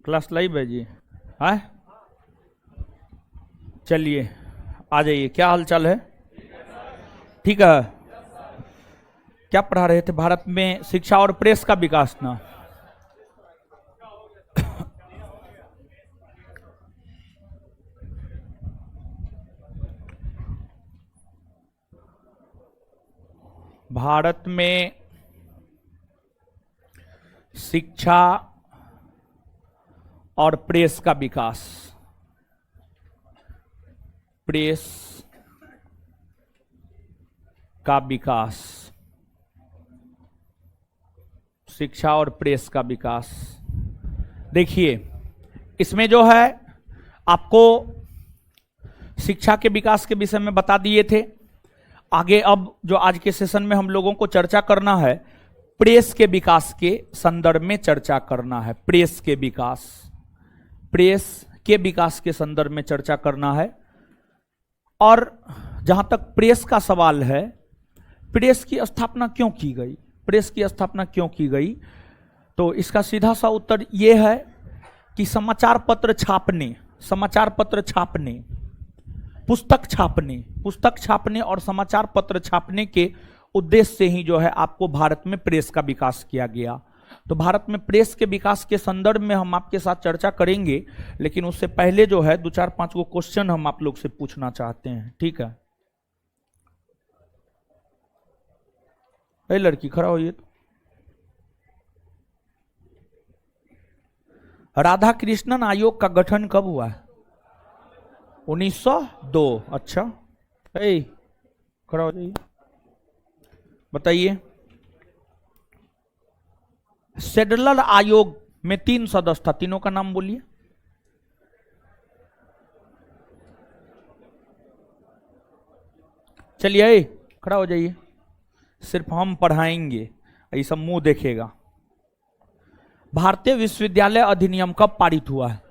Class live है जी। है, चलिए आ जाइए। क्या हाल चाल है? ठीक है। क्या पढ़ा रहे थे? भारत में शिक्षा और प्रेस का विकास ना। भारत में शिक्षा और प्रेस का विकास। प्रेस का विकास, शिक्षा और प्रेस का विकास। देखिए, इसमें जो है आपको शिक्षा के विकास के विषय में बता दिए थे। आगे अब जो आज के सेशन में हम लोगों को चर्चा करना है, प्रेस के विकास के संदर्भ में चर्चा करना है। प्रेस के विकास, प्रेस के विकास के संदर्भ में चर्चा करना है। और जहां तक प्रेस का सवाल है, प्रेस की स्थापना क्यों की गई? प्रेस की स्थापना क्यों की गई? तो इसका सीधा सा उत्तर यह है कि समाचार पत्र छापने, पुस्तक छापने और समाचार पत्र छापने के उद्देश्य से ही जो है आपको भारत में प्रेस का विकास किया गया। तो भारत में प्रेस के विकास के संदर्भ में हम आपके साथ चर्चा करेंगे, लेकिन उससे पहले जो है 2-4-5 को क्वेश्चन हम आप लोग से पूछना चाहते हैं। ठीक है? लड़की खड़ा होइए तो। राधा कृष्णन आयोग का गठन कब हुआ है? 1902। अच्छा, खड़ा हो जाइए, बताइए। सेडलर आयोग में 3 सदस्य था, तीनों का नाम बोलिए। चलिए खड़ा हो जाइए, सिर्फ हम पढ़ाएंगे, ये सब मुंह देखेगा। भारतीय विश्वविद्यालय अधिनियम कब पारित हुआ है?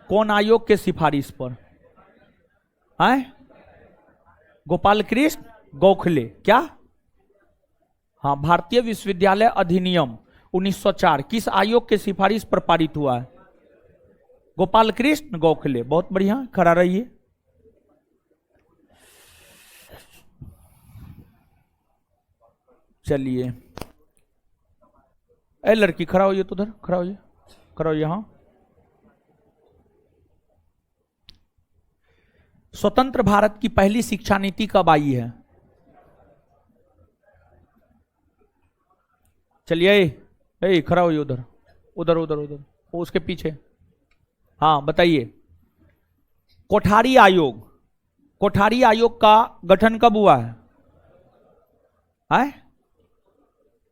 कौन आयोग के सिफारिश पर? है गोपाल कृष्ण गोखले। क्या? हाँ, भारतीय विश्वविद्यालय अधिनियम 1904 किस आयोग के सिफारिश पर पारित हुआ है? गोपाल कृष्ण गोखले। बहुत बढ़िया, खड़ा रहिए। चलिए, लड़की खड़ा होइए तो, उधर खड़ा होइए, खड़ा होइए। हाँ, स्वतंत्र भारत की पहली शिक्षा नीति कब आई है? चलिए, खड़ा होइए, उधर उधर उधर उधर, उसके पीछे। हाँ, बताइए। कोठारी आयोग का गठन कब हुआ है?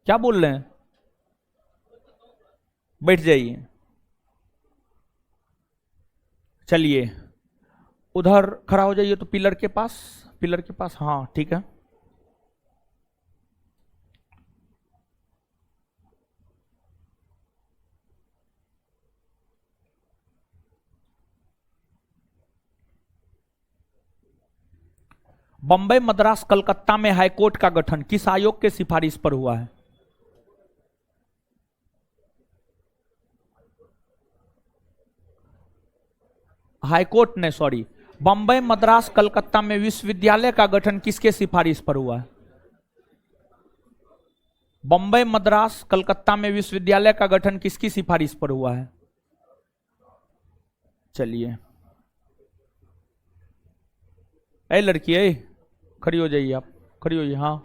क्या बोल रहे हैं? बैठ जाइए। चलिए, उधर खड़ा हो जाइए तो, पिलर के पास। हाँ, ठीक है। बंबई, मद्रास, कलकत्ता में हाईकोर्ट का गठन किस आयोग के सिफारिश पर हुआ है? हाईकोर्ट ने, सॉरी, बंबई, मद्रास, कलकत्ता में विश्वविद्यालय का गठन किसके सिफारिश पर हुआ है? बंबई, मद्रास, कलकत्ता में विश्वविद्यालय का गठन किसकी सिफारिश पर हुआ है? चलिए, लड़की, खड़ी हो जाइए, आप खड़ी होइए। हाँ,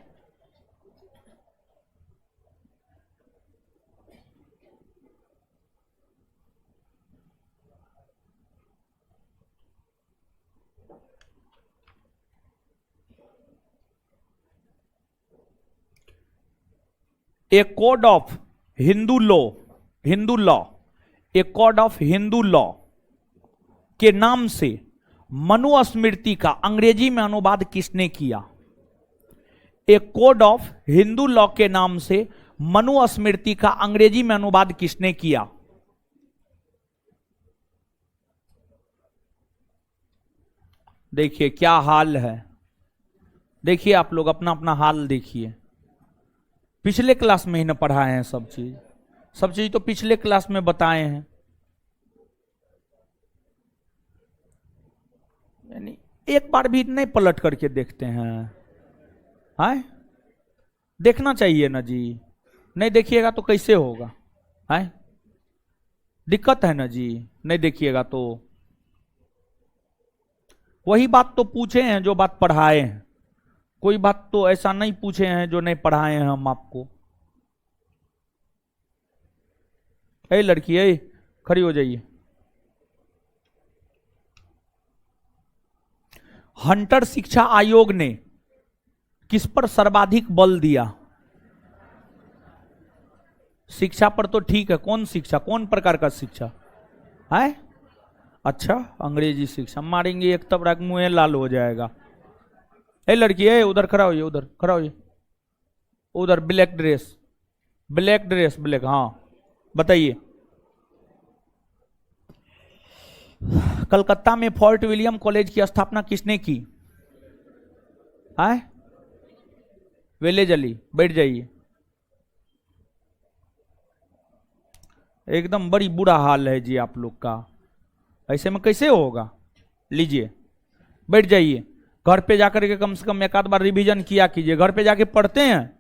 ए कोड ऑफ हिंदू लॉ के नाम से मनुस्मृति का अंग्रेजी में अनुवाद किसने किया? ए कोड ऑफ हिंदू लॉ के नाम से मनुस्मृति का अंग्रेजी में अनुवाद किसने किया? देखिए क्या हाल है, देखिए आप लोग अपना अपना हाल देखिए। पिछले क्लास में ही ना पढ़ाए हैं सब चीज तो पिछले क्लास में बताए हैं। यानी एक बार भी नहीं पलट करके देखते हैं? हाय, देखना चाहिए ना जी, नहीं देखिएगा तो कैसे होगा? हाय, दिक्कत है ना जी, नहीं देखिएगा तो। वही बात तो पूछे हैं जो बात पढ़ाए हैं, कोई बात तो ऐसा नहीं पूछे हैं जो नहीं पढ़ाए हैं हम आपको। ए लड़की, ए खड़ी हो जाइए। हंटर शिक्षा आयोग ने किस पर सर्वाधिक बल दिया? शिक्षा पर तो ठीक है, कौन शिक्षा, कौन प्रकार का शिक्षा है? अच्छा, अंग्रेजी शिक्षा। मारेंगे एक तब रख मुंह लाल हो जाएगा। ए लड़की, ए उधर खड़ा होइए, उधर खड़ा होइए, उधर black dress, black dress, black, हाँ बताइए। कलकत्ता में फोर्ट विलियम कॉलेज की स्थापना किसने की? है वेले जली, बैठ जाइए। एकदम बड़ी बुरा हाल है जी आप लोग का, ऐसे में कैसे होगा? लीजिए बैठ जाइए। घर पे जाकर के कम से कम एक आध बार रिवीजन किया कीजिए। घर पे जाके पढ़ते हैं,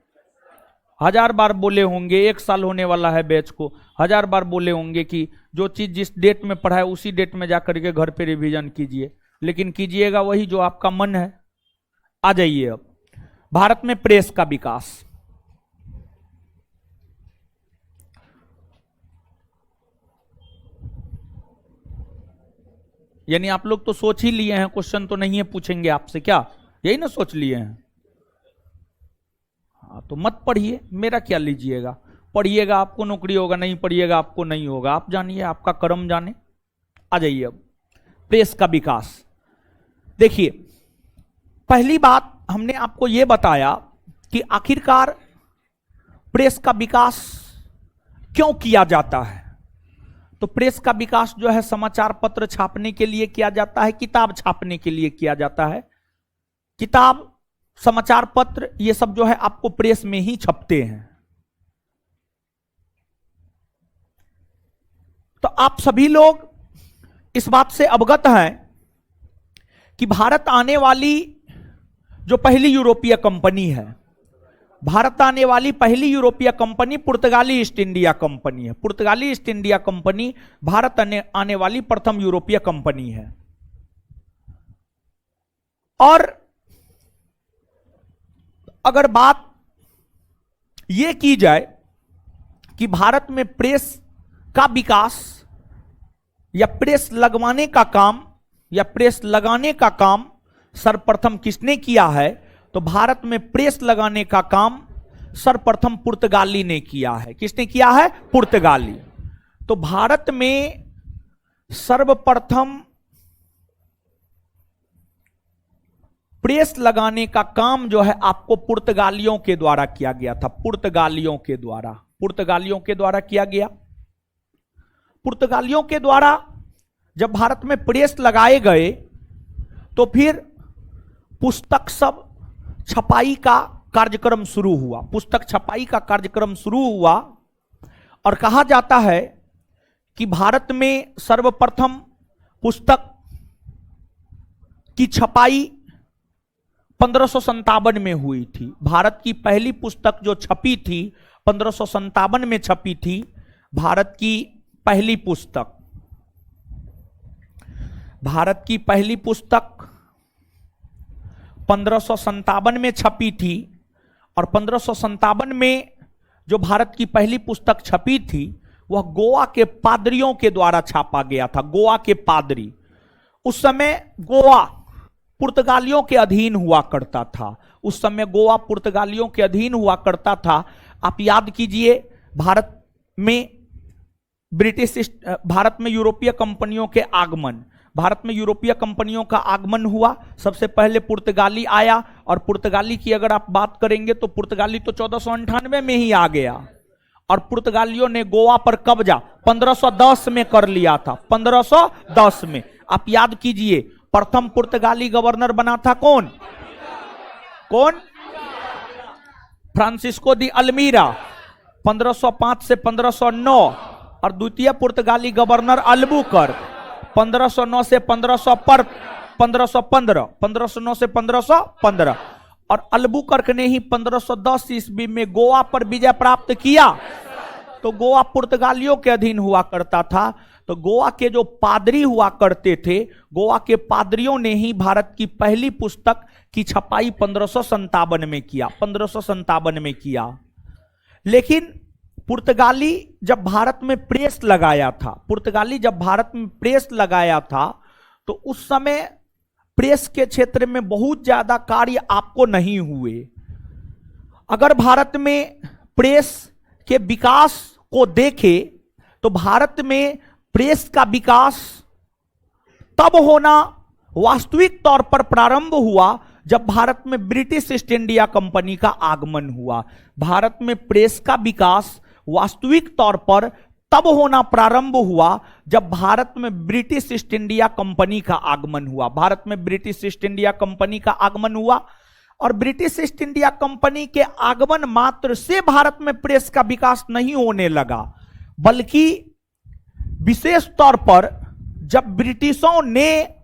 1000 बार बोले होंगे, 1 साल होने वाला है बैच को, 1000 बार बोले होंगे कि जो चीज जिस डेट में पढ़ा है उसी डेट में जाकर के घर पे रिवीजन कीजिए, लेकिन कीजिएगा वही जो आपका मन है। आ जाइए अब, भारत में प्रेस का विकास। यानी आप लोग तो सोच ही लिए हैं, क्वेश्चन तो नहीं है पूछेंगे आपसे, क्या यही ना सोच लिए हैं? हाँ तो मत पढ़िए, मेरा क्या लीजिएगा। पढ़िएगा आपको नौकरी होगा, नहीं पढ़िएगा आपको नहीं होगा, आप जानिए, आपका कर्म जाने। आ जाइए अब, प्रेस का विकास। देखिए, पहली बात हमने आपको यह बताया कि आखिरकार प्रेस का विकास क्यों किया जाता है। तो प्रेस का विकास जो है समाचार पत्र छापने के लिए किया जाता है, किताब छापने के लिए किया जाता है। किताब, समाचार पत्र, ये सब जो है आपको प्रेस में ही छपते हैं। तो आप सभी लोग इस बात से अवगत हैं कि भारत आने वाली जो पहली यूरोपीय कंपनी है, भारत आने वाली पहली यूरोपीय कंपनी पुर्तगाली ईस्ट इंडिया कंपनी है। पुर्तगाली ईस्ट इंडिया कंपनी भारत आने वाली प्रथम यूरोपीय कंपनी है। और अगर बात यह की जाए कि भारत में प्रेस का विकास या प्रेस लगवाने का काम या प्रेस लगाने का काम सर्वप्रथम किसने किया है, तो भारत में प्रेस लगाने का काम सर्वप्रथम पुर्तगाली ने किया है। किसने किया है? पुर्तगाली। तो भारत में सर्वप्रथम प्रेस लगाने का काम जो है आपको पुर्तगालियों के द्वारा किया गया था। पुर्तगालियों के द्वारा किया गया। पुर्तगालियों के द्वारा जब भारत में प्रेस लगाए गए तो फिर पुस्तक सब छपाई का कार्यक्रम शुरू हुआ। पुस्तक छपाई का कार्यक्रम शुरू हुआ और कहा जाता है कि भारत में सर्वप्रथम पुस्तक की छपाई 1557 में हुई थी। भारत की पहली पुस्तक जो छपी थी 1557 में छपी थी। भारत की पहली पुस्तक 1557 में छपी थी। और 1557 में जो भारत की पहली पुस्तक छपी थी वह गोवा के पादरियों के द्वारा छापा गया था। गोवा के पादरी, उस समय गोवा पुर्तगालियों के अधीन हुआ करता था। उस समय गोवा पुर्तगालियों के अधीन हुआ करता था। आप याद कीजिए, भारत में यूरोपीय कंपनियों के आगमन, भारत में यूरोपीय कंपनियों का आगमन हुआ। सबसे पहले पुर्तगाली आया, और पुर्तगाली की अगर आप बात करेंगे तो पुर्तगाली तो 1498 में ही आ गया। और पुर्तगालियों ने गोवा पर कब्जा 1510 में कर लिया था। 1510 में आप याद कीजिए, प्रथम पुर्तगाली गवर्नर बना था कौन? फ्रांसिस्को दी अल्मीरा 1505 से 1509। और द्वितीय पुर्तगाली गवर्नर अल्बुकर्क 1509 से 1500 पर 1515, 1509 से 1515। और अल्बुकर्क ने ही 1510 ईस्वी में गोवा पर विजय प्राप्त किया। तो गोवा पुर्तगालियों के अधीन हुआ करता था। तो गोवा के जो पादरी हुआ करते थे, गोवा के पादरियों ने ही भारत की पहली पुस्तक की छपाई 1557 में किया, 1557 में किया। लेकिन पुर्तगाली जब भारत में प्रेस लगाया था, पुर्तगाली जब भारत में प्रेस लगाया था, तो उस समय प्रेस के क्षेत्र में बहुत ज्यादा कार्य आपको नहीं हुए। अगर भारत में प्रेस के विकास को देखें तो भारत में प्रेस का विकास तब होना वास्तविक तौर पर प्रारंभ हुआ जब भारत में ब्रिटिश ईस्ट इंडिया कंपनी का आगमन हुआ। भारत में प्रेस का विकास वास्तविक तौर पर तब होना प्रारंभ हुआ जब भारत में ब्रिटिश ईस्ट इंडिया कंपनी का आगमन हुआ। भारत में ब्रिटिश ईस्ट इंडिया कंपनी का आगमन हुआ और ब्रिटिश ईस्ट इंडिया कंपनी के आगमन मात्र से भारत में प्रेस का विकास नहीं होने लगा, बल्कि विशेष तौर पर जब ब्रिटिशों ने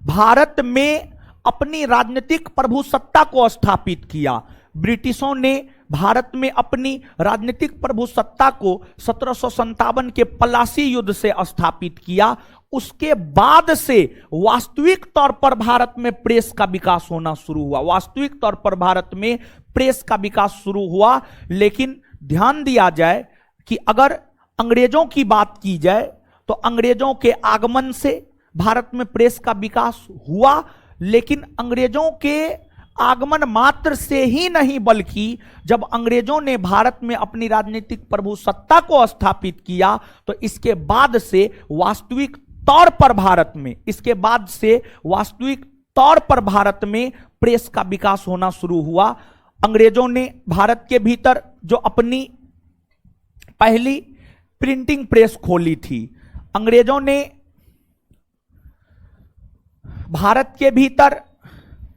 भारत में अपनी राजनीतिक प्रभुसत्ता को स्थापित किया, ब्रिटिशों ने भारत में अपनी राजनीतिक प्रभुसत्ता को 1757 के पलासी युद्ध से स्थापित किया, उसके बाद से वास्तविक तौर पर भारत में प्रेस का विकास होना शुरू हुआ। वास्तविक तौर पर भारत में प्रेस का विकास शुरू हुआ। लेकिन ध्यान दिया जाए कि अगर अंग्रेजों की बात की जाए तो अंग्रेजों के आगमन से भारत में प्रेस का विकास हुआ, लेकिन अंग्रेजों के आगमन मात्र से ही नहीं, बल्कि जब अंग्रेजों ने भारत में अपनी राजनीतिक प्रभुसत्ता को स्थापित किया तो इसके बाद से वास्तविक तौर पर भारत में, इसके बाद से वास्तविक तौर पर भारत में प्रेस का विकास होना शुरू हुआ। अंग्रेजों ने भारत के भीतर जो अपनी पहली प्रिंटिंग प्रेस खोली थी, अंग्रेजों ने भारत के भीतर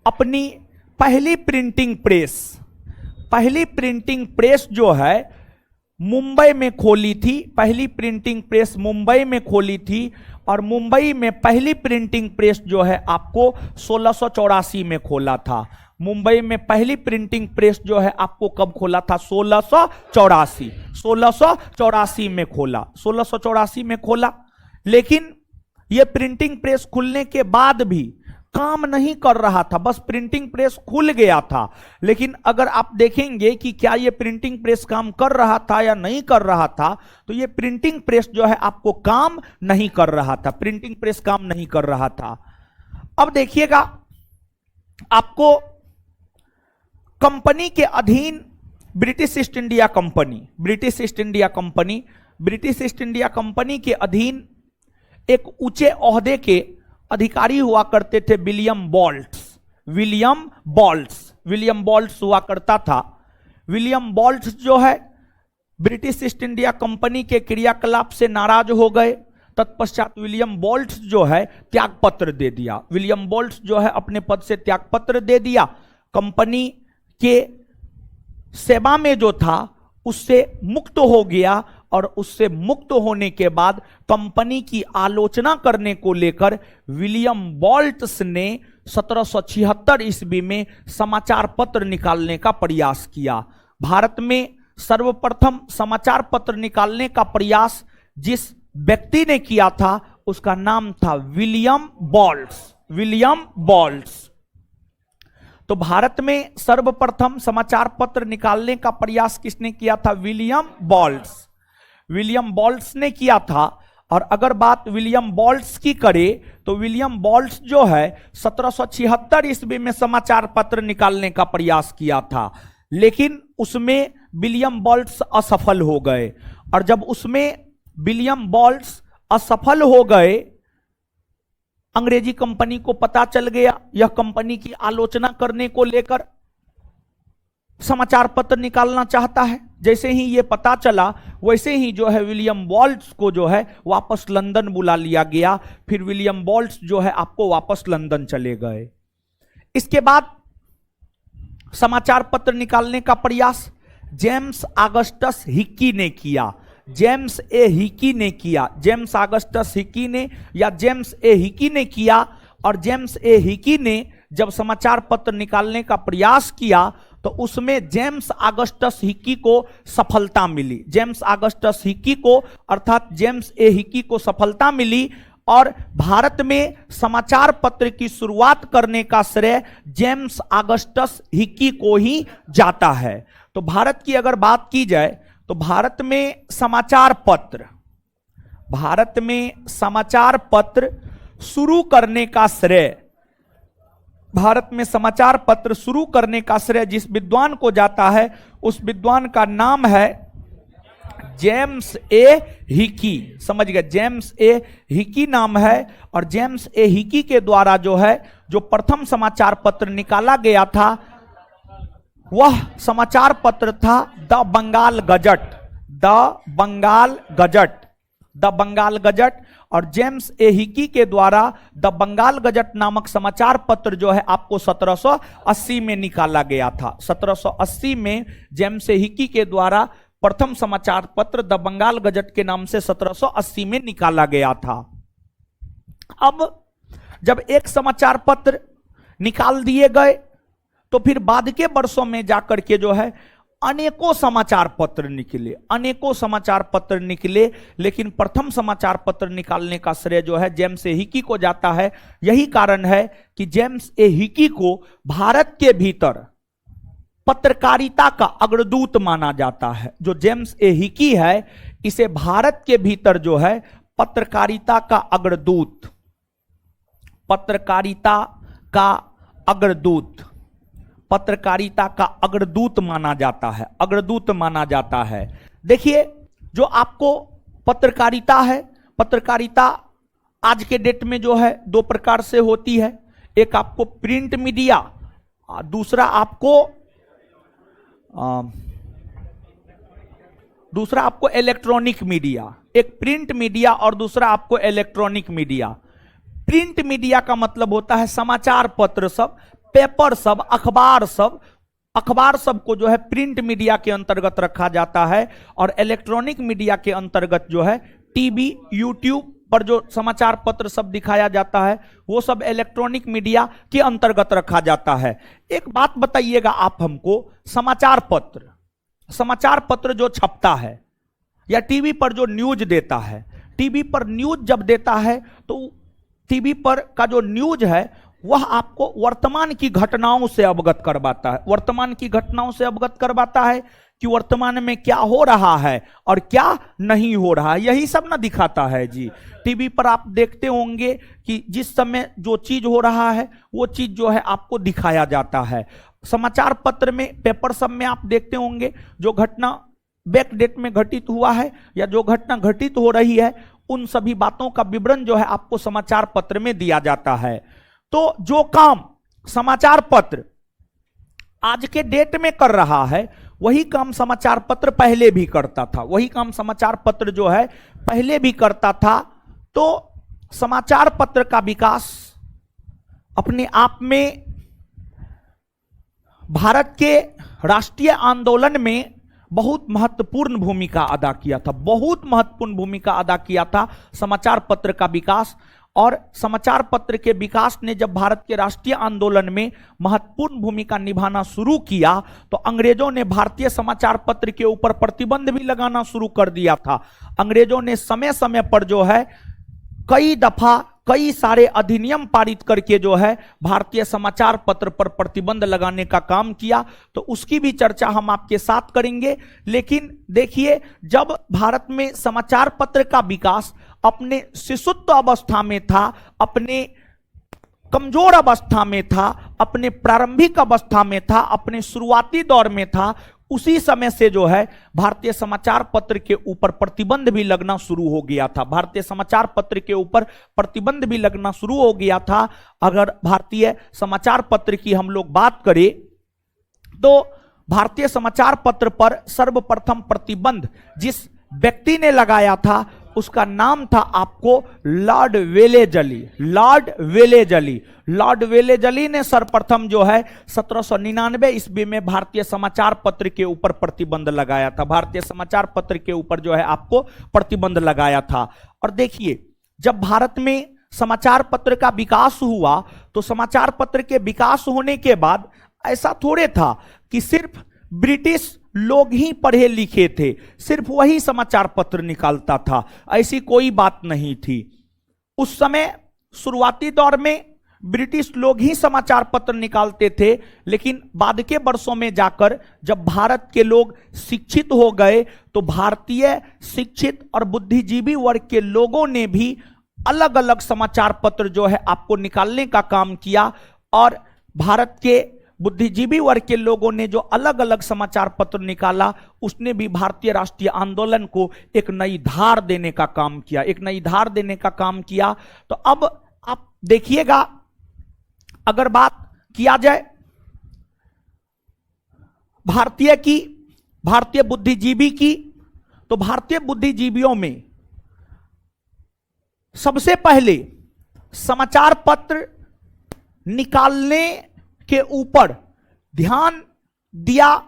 अपनी पहली प्रिंटिंग प्रेस जो है मुंबई में खोली थी। पहली प्रिंटिंग प्रेस मुंबई में खोली थी और मुंबई में पहली प्रिंटिंग प्रेस जो है आपको 1684 में खोला था। मुंबई में पहली प्रिंटिंग प्रेस जो है आपको कब खोला था? 1684 में खोला, 1684 में खोला। लेकिन यह प्रिंटिंग प्रेस खुलने के बाद भी काम नहीं कर रहा था, बस प्रिंटिंग प्रेस खुल गया था। लेकिन अगर आप देखेंगे कि क्या यह प्रिंटिंग प्रेस काम कर रहा था या नहीं कर रहा था, तो यह प्रिंटिंग प्रेस जो है आपको काम नहीं कर रहा था, प्रिंटिंग प्रेस काम नहीं कर रहा था। अब देखिएगा, आपको कंपनी के अधीन ब्रिटिश ईस्ट इंडिया कंपनी के अधीन एक ऊंचे ओहदे के अधिकारी हुआ करते थे विलियम बॉल्ट्स हुआ करता था। विलियम बॉल्ट्स जो है ब्रिटिश ईस्ट इंडिया कंपनी के क्रियाकलाप से नाराज हो गए। तत्पश्चात विलियम बॉल्ट्स जो है त्यागपत्र दे दिया। विलियम बॉल्ट्स जो है अपने पद से त्यागपत्र दे दिया। कंपनी के सेवा में जो था उससे मुक्त हो गया और उससे मुक्त होने के बाद कंपनी की आलोचना करने को लेकर विलियम बॉल्ट्स ने 1776 ईस्वी में समाचार पत्र निकालने का प्रयास किया। भारत में सर्वप्रथम समाचार पत्र निकालने का प्रयास जिस व्यक्ति ने किया था उसका नाम था विलियम बॉल्ट्स। तो भारत में सर्वप्रथम समाचार पत्र निकालने का प्रयास किसने किया था? विलियम बॉल्ट्स ने किया था। और अगर बात विलियम बॉल्ट्स की करें तो विलियम बॉल्ट्स जो है 1776 ईस्वी में समाचार पत्र निकालने का प्रयास किया था, लेकिन उसमें विलियम बॉल्ट्स असफल हो गए। और जब उसमें विलियम बॉल्ट्स असफल हो गए, अंग्रेजी कंपनी को पता चल गया यह कंपनी की आलोचना करने को लेकर समाचार पत्र निकालना चाहता है। जैसे ही यह पता चला वैसे ही जो है विलियम बॉल्ट्स को जो है वापस लंदन बुला लिया गया। फिर विलियम बॉल्ट्स जो है आपको वापस लंदन चले गए। इसके बाद समाचार पत्र निकालने का प्रयास जेम्स ऑगस्टस हिक्की ने किया। जेम्स ए हिक्की ने किया और और जेम्स ए हिकी ने जब समाचार पत्र निकालने का प्रयास किया तो उसमें जेम्स ऑगस्टस हिकी को सफलता मिली। जेम्स ऑगस्टस हिकी को अर्थात जेम्स ए हिकी को सफलता मिली और भारत में समाचार पत्र की शुरुआत करने का श्रेय जेम्स ऑगस्टस हिकी को ही जाता है। तो भारत की अगर बात की जाए तो भारत में समाचार पत्र शुरू करने का श्रेय जिस विद्वान को जाता है उस विद्वान का नाम है जेम्स ए हिकी। समझ गए, जेम्स ए हिकी नाम है। और जेम्स ए हिकी के द्वारा जो प्रथम समाचार पत्र निकाला गया था वह समाचार पत्र था द बंगाल गजट। और जेम्स ए हिकी के द्वारा द बंगाल गजट नामक समाचार पत्र आपको 1780 में निकाला गया था। 1780 में जेम्स ए हिकी के द्वारा प्रथम समाचार पत्र द बंगाल गजट के नाम से 1780 में निकाला गया था। अब जब एक समाचार पत्र निकाल दिए गए तो फिर बाद के वर्षों में जाकर के अनेकों समाचार पत्र निकले, लेकिन प्रथम समाचार पत्र निकालने का श्रेय जेम्स ए हिकी को जाता है। यही कारण है कि जेम्स ए हिकी को भारत के भीतर पत्रकारिता का अग्रदूत माना जाता है। जो जेम्स ए हिकी है इसे भारत के भीतर पत्रकारिता का अग्रदूत माना जाता है। देखिए, जो आपको पत्रकारिता आज के डेट में दो प्रकार से होती है। एक आपको प्रिंट मीडिया, दूसरा आपको इलेक्ट्रॉनिक मीडिया। एक प्रिंट मीडिया और दूसरा आपको इलेक्ट्रॉनिक मीडिया। प्रिंट मीडिया का मतलब होता है समाचार पत्र सब, पेपर सब, अखबार सब को प्रिंट मीडिया के अंतर्गत रखा जाता है। और इलेक्ट्रॉनिक मीडिया के अंतर्गत टीवी, यूट्यूब पर जो समाचार पत्र सब दिखाया जाता है वो सब इलेक्ट्रॉनिक मीडिया के अंतर्गत रखा जाता है। एक बात बताइएगा आप हमको, समाचार पत्र जो छपता है या टीवी पर जो न्यूज देता है, टीवी पर न्यूज जब देता है तो टीवी पर का जो न्यूज है वह आपको वर्तमान की घटनाओं से अवगत करवाता है कि वर्तमान में क्या हो रहा है और क्या नहीं हो रहा है, यही सब ना दिखाता है जी। टीवी पर आप देखते होंगे कि जिस समय जो चीज हो रहा है वो चीज आपको दिखाया जाता है। समाचार पत्र में, पेपर सब में आप देखते होंगे जो घटना बैक डेट में घटित हुआ है या जो घटना घटित हो रही है उन सभी बातों का विवरण आपको समाचार पत्र में दिया जाता है। तो जो काम समाचार पत्र आज के डेट में कर रहा है वही काम समाचार पत्र पहले भी करता था। तो समाचार पत्र का विकास अपने आप में भारत के राष्ट्रीय आंदोलन में बहुत महत्वपूर्ण भूमिका अदा किया था समाचार पत्र का विकास। और समाचार पत्र के विकास ने जब भारत के राष्ट्रीय आंदोलन में महत्वपूर्ण भूमिका निभाना शुरू किया तो अंग्रेजों ने भारतीय समाचार पत्र के ऊपर प्रतिबंध भी लगाना शुरू कर दिया था। अंग्रेजों ने समय समय पर कई दफा कई सारे अधिनियम पारित करके भारतीय समाचार पत्र पर प्रतिबंध लगाने का काम किया, तो उसकी भी चर्चा हम आपके साथ करेंगे। लेकिन देखिए, जब भारत में समाचार पत्र का विकास अपने शिशुत्व अवस्था में था, अपने कमजोर अवस्था में था, अपने प्रारंभिक अवस्था में था, अपने शुरुआती दौर में था, उसी समय से भारतीय समाचार पत्र के ऊपर प्रतिबंध भी लगना शुरू हो गया था। अगर भारतीय समाचार पत्र की हम लोग बात करें तो भारतीय समाचार पत्र पर सर्वप्रथम प्रतिबंध जिस व्यक्ति ने लगाया था उसका नाम था आपको लॉर्ड वेलेजली ने सर्वप्रथम 1799 ईस्वी में भारतीय समाचार पत्र के ऊपर प्रतिबंध लगाया था। भारतीय समाचार पत्र के ऊपर आपको प्रतिबंध लगाया था। और देखिए, जब भारत में समाचार पत्र का विकास हुआ, तो समाचार पत्र के विकास होने के बाद ऐसा थोड़े था कि सिर्फ ब्रिटिश लोग ही पढ़े लिखे थे, सिर्फ वही समाचार पत्र निकालता था, ऐसी कोई बात नहीं थी। उस समय शुरुआती दौर में ब्रिटिश लोग ही समाचार पत्र निकालते थे, लेकिन बाद के वर्षों में जाकर जब भारत के लोग शिक्षित हो गए तो भारतीय शिक्षित और बुद्धिजीवी वर्ग के लोगों ने भी अलग अलग समाचार पत्र जो है आपको निकालने का काम किया, और भारत के बुद्धिजीवी वर्ग के लोगों ने जो अलग अलग समाचार पत्र निकाला, उसने भी भारतीय राष्ट्रीय आंदोलन को एक नई धार देने का काम किया, एक नई धार देने का काम किया। तो अब आप देखिएगा, अगर बात किया जाए भारतीय बुद्धिजीवी की, तो भारतीय बुद्धिजीवियों में सबसे पहले समाचार पत्र निकालने के ऊपर ध्यान दिया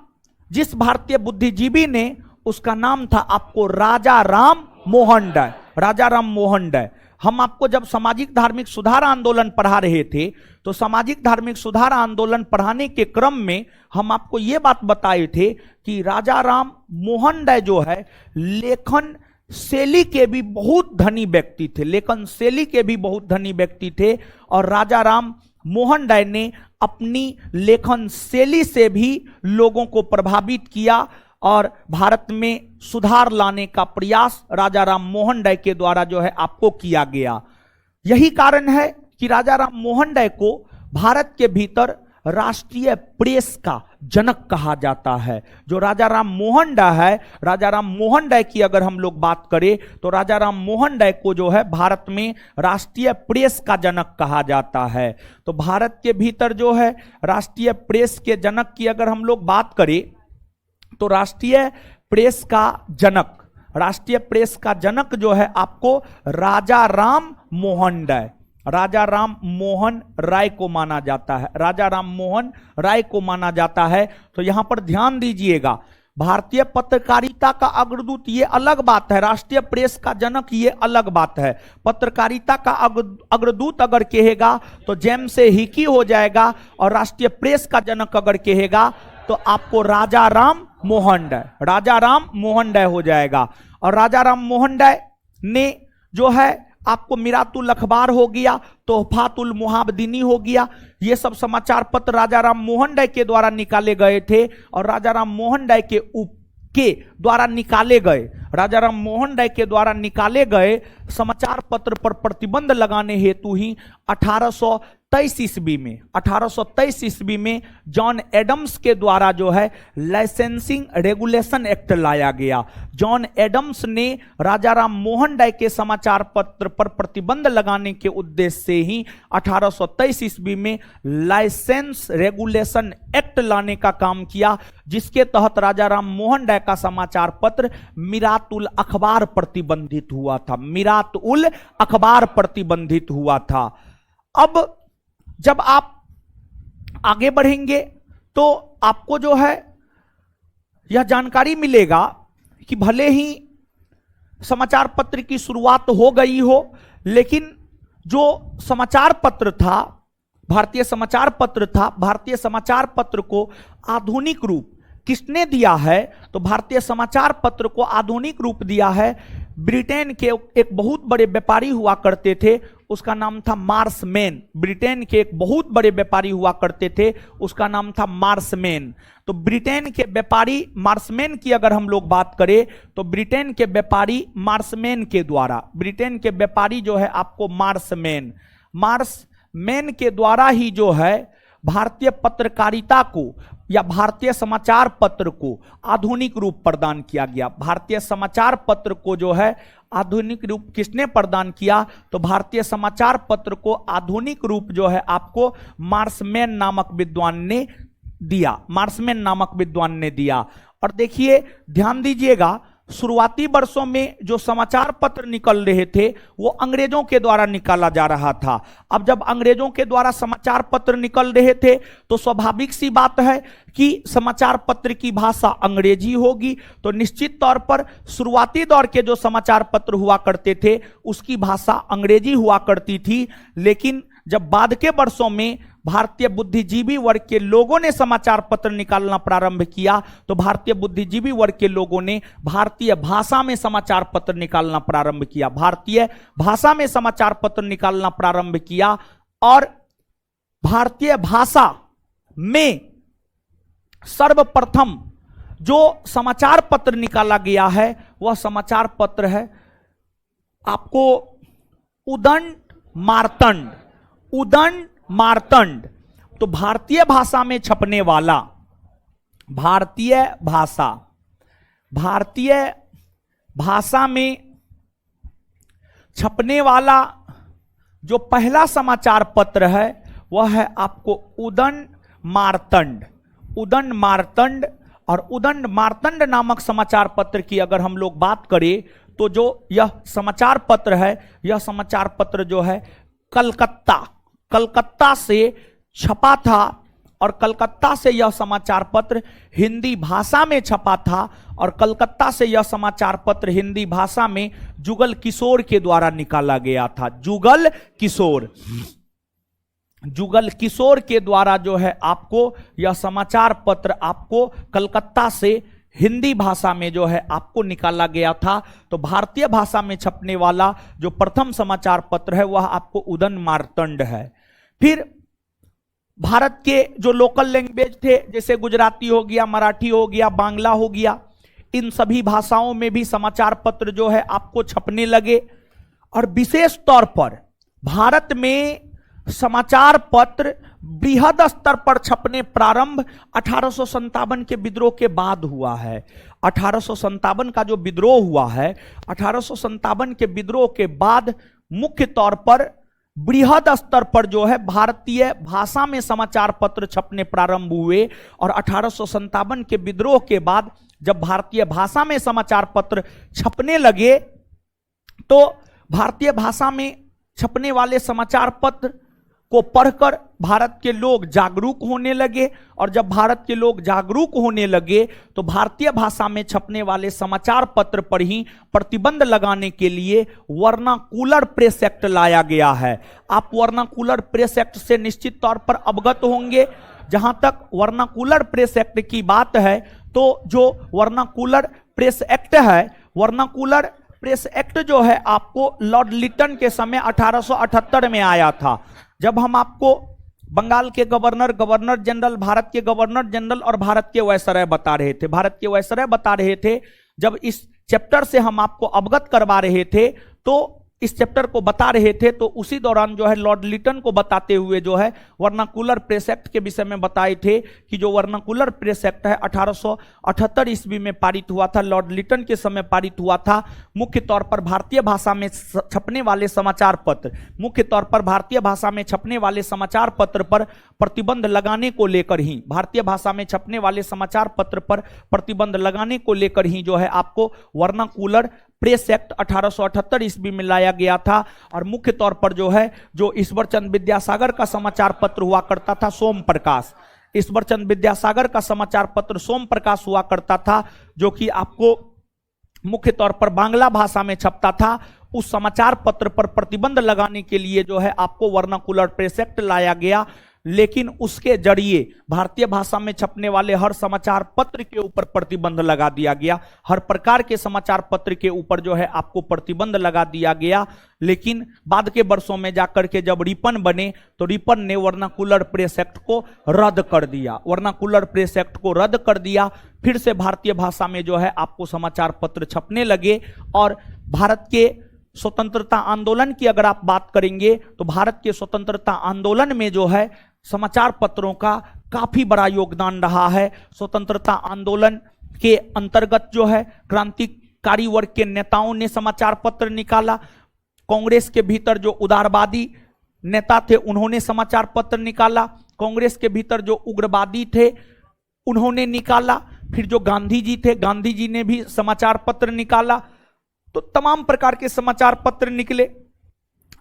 जिस भारतीय बुद्धिजीवी ने, उसका नाम था आपको राजा राम मोहन राय। राजा राम मोहन राय, हम आपको जब सामाजिक धार्मिक सुधार आंदोलन पढ़ा रहे थे, तो सामाजिक धार्मिक सुधार आंदोलन पढ़ाने के क्रम में हम आपको यह बात बताए थे कि राजा राम मोहन राय जो है लेखन शैली के भी बहुत धनी व्यक्ति थे, लेखन शैली के भी बहुत धनी व्यक्ति थे, और राजा राम मोहन राय ने अपनी लेखन शैली से भी लोगों को प्रभावित किया, और भारत में सुधार लाने का प्रयास राजा राम मोहन राय के द्वारा जो है आपको किया गया। यही कारण है कि राजा राम मोहन राय को भारत के भीतर राष्ट्रीय प्रेस का जनक कहा जाता है। जो राजा राम मोहन राय है, राजा राम मोहन राय की अगर हम लोग बात करें तो राजा राम मोहन राय को जो है भारत में राष्ट्रीय प्रेस का जनक कहा जाता है। तो भारत के भीतर जो है राष्ट्रीय प्रेस के जनक की अगर हम लोग बात करें तो राष्ट्रीय प्रेस का जनक जो है आपको राजा राम मोहन राय, राजा राम मोहन राय को माना जाता है, राजा राम मोहन राय को माना जाता है। तो यहां पर ध्यान दीजिएगा, भारतीय पत्रकारिता का अग्रदूत ये अलग बात है, राष्ट्रीय प्रेस का जनक ये अलग बात है। पत्रकारिता का अग्रदूत अगर कहेगा तो जेम्स हिकी हो जाएगा, और राष्ट्रीय प्रेस का जनक अगर कहेगा तो आपको राजा राम मोहन राय हो जाएगा। और राजा राम मोहन राय ने जो है आपको मिरातुल अखबार हो गया, तोहफातुल मुहाबदीनी हो गया, ये सब समाचार पत्र राजा राम मोहन राय के द्वारा निकाले गए थे। और राजा राम मोहन राय के द्वारा निकाले गए समाचार पत्र पर प्रतिबंध लगाने हेतु ही 1823 ईस्वी में जॉन एडम्स के द्वारा जो है लाइसेंसिंग रेगुलेशन एक्ट लाया गया। जॉन एडम्स ने राजा राम मोहन राय के समाचार पत्र पर प्रतिबंध लगाने के उद्देश्य से ही 1823 ईस्वी में लाइसेंस रेगुलेशन एक्ट लाने का काम किया, जिसके तहत राजा राम मोहन राय का समाचार पत्र मिरातुल अखबार प्रतिबंधित हुआ था। अब जब आप आगे बढ़ेंगे तो आपको जो है यह जानकारी मिलेगा कि भले ही समाचार पत्र की शुरुआत हो गई हो, लेकिन जो समाचार पत्र था, भारतीय समाचार पत्र को आधुनिक रूप किसने दिया है? तो भारतीय समाचार पत्र को आधुनिक रूप दिया है ब्रिटेन के एक बहुत बड़े व्यापारी हुआ करते थे, उसका नाम था मार्समैन। ब्रिटेन के एक बहुत बड़े व्यापारी हुआ करते थे, उसका नाम था मार्समैन। तो ब्रिटेन के व्यापारी मार्समैन की अगर हम लोग बात करें तो ब्रिटेन के व्यापारी मार्समैन के द्वारा, ब्रिटेन के व्यापारी जो है आपको मार्समैन के द्वारा ही जो है भारतीय पत्रकारिता को या भारतीय समाचार पत्र को आधुनिक रूप प्रदान किया गया। भारतीय समाचार पत्र को जो है आधुनिक रूप किसने प्रदान किया? तो भारतीय समाचार पत्र को आधुनिक रूप जो है आपको मार्समैन नामक विद्वान ने दिया। और देखिए ध्यान दीजिएगा, शुरुआती वर्षों में जो समाचार पत्र निकल रहे थे वो अंग्रेजों के द्वारा निकाला जा रहा था। अब जब अंग्रेजों के द्वारा समाचार पत्र निकल रहे थे तो स्वाभाविक सी बात है कि समाचार पत्र की भाषा अंग्रेजी होगी, तो निश्चित तौर पर शुरुआती दौर के जो समाचार पत्र हुआ करते थे उसकी भाषा अंग्रेजी हुआ करती थी। लेकिन जब बाद के वर्षों में भारतीय बुद्धिजीवी वर्ग के लोगों ने समाचार पत्र निकालना प्रारंभ किया तो भारतीय बुद्धिजीवी वर्ग के लोगों ने भारतीय भाषा में समाचार पत्र निकालना प्रारंभ किया, भारतीय भाषा में समाचार पत्र निकालना प्रारंभ किया। और भारतीय भाषा में सर्वप्रथम जो समाचार पत्र निकाला गया है वह समाचार पत्र है आपको उदंड मार्तंड। उदंड मार्तंड तो भारतीय भाषा में छपने वाला, भारतीय भाषा में छपने वाला जो पहला समाचार पत्र है वह है आपको उदंड मार्तंड। उदंड मार्तंड और उदंड मार्तंड नामक समाचार पत्र की अगर हम लोग बात करें तो जो यह समाचार पत्र है, यह समाचार पत्र जो है कलकत्ता से छपा था और कलकत्ता से यह समाचार पत्र हिंदी भाषा में छपा था और कलकत्ता से यह समाचार पत्र हिंदी भाषा में जुगल किशोर के द्वारा निकाला गया था। जुगल किशोर के द्वारा जो है आपको यह समाचार पत्र आपको कलकत्ता से हिंदी भाषा में जो है आपको निकाला गया था। तो भारतीय भाषा में छपने वाला जो प्रथम समाचार पत्र है वह आपको उदंड मार्तंड है। फिर भारत के जो लोकल लैंग्वेज थे जैसे गुजराती हो गया, मराठी हो गया, बांग्ला हो गया, इन सभी भाषाओं में भी समाचार पत्र जो है आपको छपने लगे। और विशेष तौर पर भारत में समाचार पत्र बृहद स्तर पर छपने प्रारंभ 1857 के विद्रोह के बाद हुआ है। 1857 का जो विद्रोह हुआ है, 1857 के विद्रोह के बाद मुख्य तौर पर बृहद स्तर पर जो है भारतीय भाषा में समाचार पत्र छपने प्रारंभ हुए। और 1857 के विद्रोह के बाद जब भारतीय भाषा में समाचार पत्र छपने लगे तो भारतीय भाषा में छपने वाले समाचार पत्र को पढ़कर भारत के लोग जागरूक होने लगे। और जब भारत के लोग जागरूक होने लगे तो भारतीय भाषा में छपने वाले समाचार पत्र पर ही प्रतिबंध लगाने के लिए वर्नाकुलर प्रेस एक्ट लाया गया है। आप वर्नाकुलर प्रेस एक्ट से निश्चित तौर पर अवगत होंगे। जहां तक वर्नाकुलर प्रेस एक्ट की बात है तो जो वर्नाकुलर प्रेस एक्ट है, वर्नाकुलर प्रेस एक्ट जो है आपको लॉर्ड लिटन के समय 1878 में आया था। जब हम आपको बंगाल के गवर्नर जनरल, भारत के गवर्नर जनरल और भारत के वायसराय बता रहे थे, जब इस चैप्टर से हम आपको अवगत करवा रहे थे तो इस चैप्टर को बता रहे थे तो उसी दौरान जो है लॉर्ड लिटन को बताते हुए जो है वर्नाकुलर प्रेस एक्ट के विषय में बताए थे कि जो वर्नाकुलर प्रेस एक्ट है 1878 ईस्वी में पारित हुआ था, लॉर्ड लिटन के समय पारित हुआ था। मुख्य तौर पर भारतीय भाषा में छपने वाले समाचार पत्र, मुख्य तौर पर भारतीय भाषा में छपने वाले समाचार पत्र पर प्रतिबंध लगाने को लेकर ही, भारतीय भाषा में छपने वाले समाचार पत्र पर प्रतिबंध लगाने को लेकर ही जो है आपको वर्नाकुलर प्रेस एक्ट 1878 ईस्वी में लाया गया था। और मुख्य तौर पर जो है जो ईश्वरचंद विद्यासागर का समाचार पत्र हुआ करता था सोम प्रकाश, ईश्वरचंद विद्यासागर का समाचार पत्र सोम प्रकाश हुआ करता था जो कि आपको मुख्य तौर पर बांग्ला भाषा में छपता था। उस समाचार पत्र पर प्रतिबंध लगाने के लिए जो है आपको वर्नाकुलर प्रेस एक्ट लाया गया। लेकिन उसके जरिए भारतीय भाषा में छपने वाले हर समाचार पत्र के ऊपर प्रतिबंध लगा दिया गया, हर प्रकार के समाचार पत्र के ऊपर जो है आपको प्रतिबंध लगा दिया गया। लेकिन बाद के वर्षों में जाकर के जब रिपन बने तो रिपन ने वर्नाकुलर प्रेस एक्ट को रद्द कर दिया, वर्नाकुलर प्रेस एक्ट को रद्द कर दिया। फिर से भारतीय भाषा में जो है आपको समाचार पत्र छपने लगे। और भारत के स्वतंत्रता आंदोलन की अगर आप बात करेंगे तो भारत के स्वतंत्रता आंदोलन में जो है समाचार पत्रों का काफी बड़ा योगदान रहा है। स्वतंत्रता आंदोलन के अंतर्गत जो है क्रांतिकारी वर्ग के नेताओं ने समाचार पत्र निकाला। कांग्रेस के भीतर जो उदारवादी नेता थे उन्होंने समाचार पत्र निकाला, कांग्रेस के भीतर जो उग्रवादी थे उन्होंने निकाला। फिर जो गांधी जी थे, गांधी जी ने भी समाचार पत्र निकाला। तो तमाम प्रकार के समाचार पत्र निकले।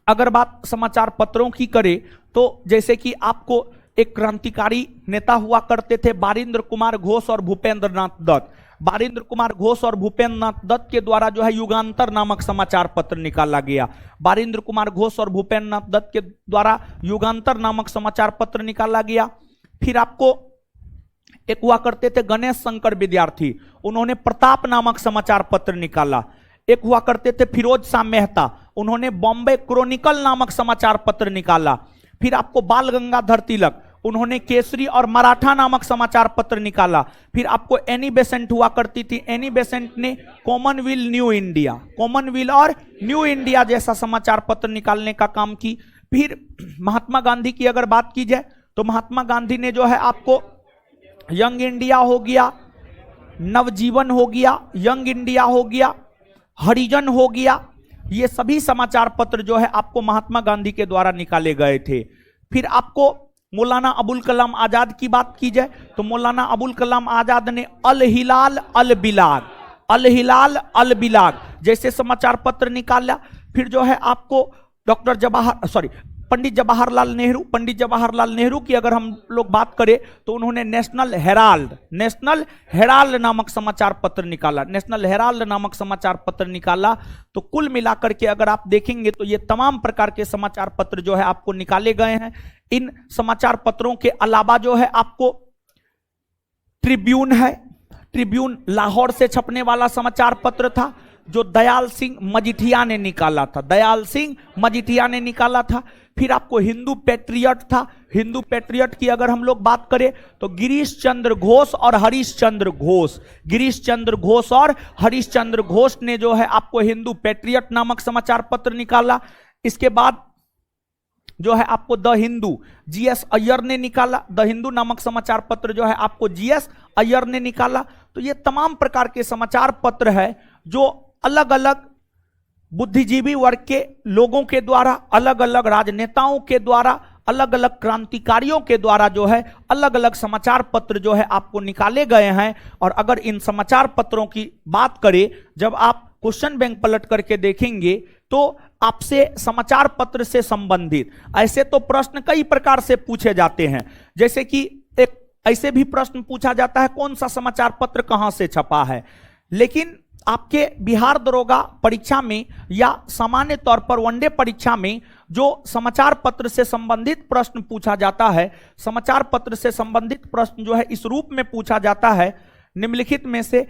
अगर बात समाचार पत्रों की करें तो जैसे कि आपको एक क्रांतिकारी नेता हुआ करते थे बारिंद्र कुमार घोष और भूपेंद्र नाथ दत्त। बारिंद्र कुमार घोष और भूपेंद्र नाथ दत्त के द्वारा जो है युगांतर नामक समाचार पत्र निकाला गया। बारिंद्र कुमार घोष और भूपेंद्र नाथ दत्त के द्वारा युगांतर नामक समाचार पत्र निकाला गया। फिर आपको एक हुआ करते थे गणेश शंकर विद्यार्थी, उन्होंने प्रताप नामक समाचार पत्र निकाला। एक हुआ करते थे फिरोज शाह मेहता, उन्होंने बॉम्बे क्रॉनिकल नामक समाचार पत्र निकाला। फिर आपको बाल गंगाधर तिलक, उन्होंने केसरी और मराठा नामक समाचार पत्र निकाला। फिर आपको एनी बेसेंट हुआ करती थी, एनी बेसेंट ने कॉमनवेल्थ न्यू इंडिया, कॉमनवेल्थ और न्यू इंडिया जैसा समाचार पत्र निकालने का काम की। फिर महात्मा गांधी की अगर बात की जाए तो महात्मा गांधी ने जो है आपको यंग इंडिया हो गया, नवजीवन हो गया, यंग इंडिया हो गया, हरिजन हो गया, ये सभी समाचार पत्र जो है आपको महात्मा गांधी के द्वारा निकाले गए थे। फिर आपको मौलाना अबुल कलाम आजाद की बात की जाए तो मौलाना अबुल कलाम आजाद ने अल हिलाल अल बिलाग, अल हिलाल अल बिलाग जैसे समाचार पत्र निकाला। फिर जो है आपको पंडित जवाहरलाल नेहरू, पंडित जवाहरलाल नेहरू की अगर हम लोग बात करें तो उन्होंने नेशनल हेराल्ड नामक समाचार पत्र निकाला, नेशनल हेराल्ड नामक समाचार पत्र निकाला। तो कुल मिलाकर के अगर आप देखेंगे तो ये तमाम प्रकार के समाचार पत्र जो है आपको निकाले गए हैं। इन समाचार पत्रों के अलावा जो है आपको ट्रिब्यून है, ट्रिब्यून लाहौर से छपने वाला समाचार पत्र था जो दयाल सिंह मजीठिया ने निकाला था, दयाल सिंह मजीठिया ने निकाला था। फिर आपको हिंदू पैट्रियट था, हिंदू पैट्रियट की अगर हम लोग बात करें तो गिरीश चंद्र घोष और हरीश चंद्र घोष, गिरीश चंद्र घोष और हरीश चंद्र घोष ने जो है आपको हिंदू पैट्रियट नामक समाचार पत्र निकाला। इसके बाद जो है आपको द हिंदू जीएस अय्यर ने निकाला, द हिंदू नामक समाचार पत्र जो है आपको जीएस अय्यर ने निकाला। तो ये तमाम प्रकार के समाचार पत्र है जो अलग अलग बुद्धिजीवी वर्ग के लोगों के द्वारा, अलग अलग राजनेताओं के द्वारा, अलग अलग क्रांतिकारियों के द्वारा जो है अलग अलग समाचार पत्र जो है आपको निकाले गए हैं। और अगर इन समाचार पत्रों की बात करें, जब आप क्वेश्चन बैंक पलट करके देखेंगे तो आपसे समाचार पत्र से संबंधित ऐसे तो प्रश्न कई प्रकार से पूछे जाते हैं। जैसे कि एक ऐसे भी प्रश्न पूछा जाता है कौन सा समाचार पत्र कहां से छपा है। लेकिन आपके बिहार दरोगा परीक्षा में या सामान्य तौर पर वनडे परीक्षा में जो समाचार पत्र से संबंधित प्रश्न पूछा जाता है, समाचार पत्र से संबंधित प्रश्न जो है इस रूप में पूछा जाता है, निम्नलिखित में से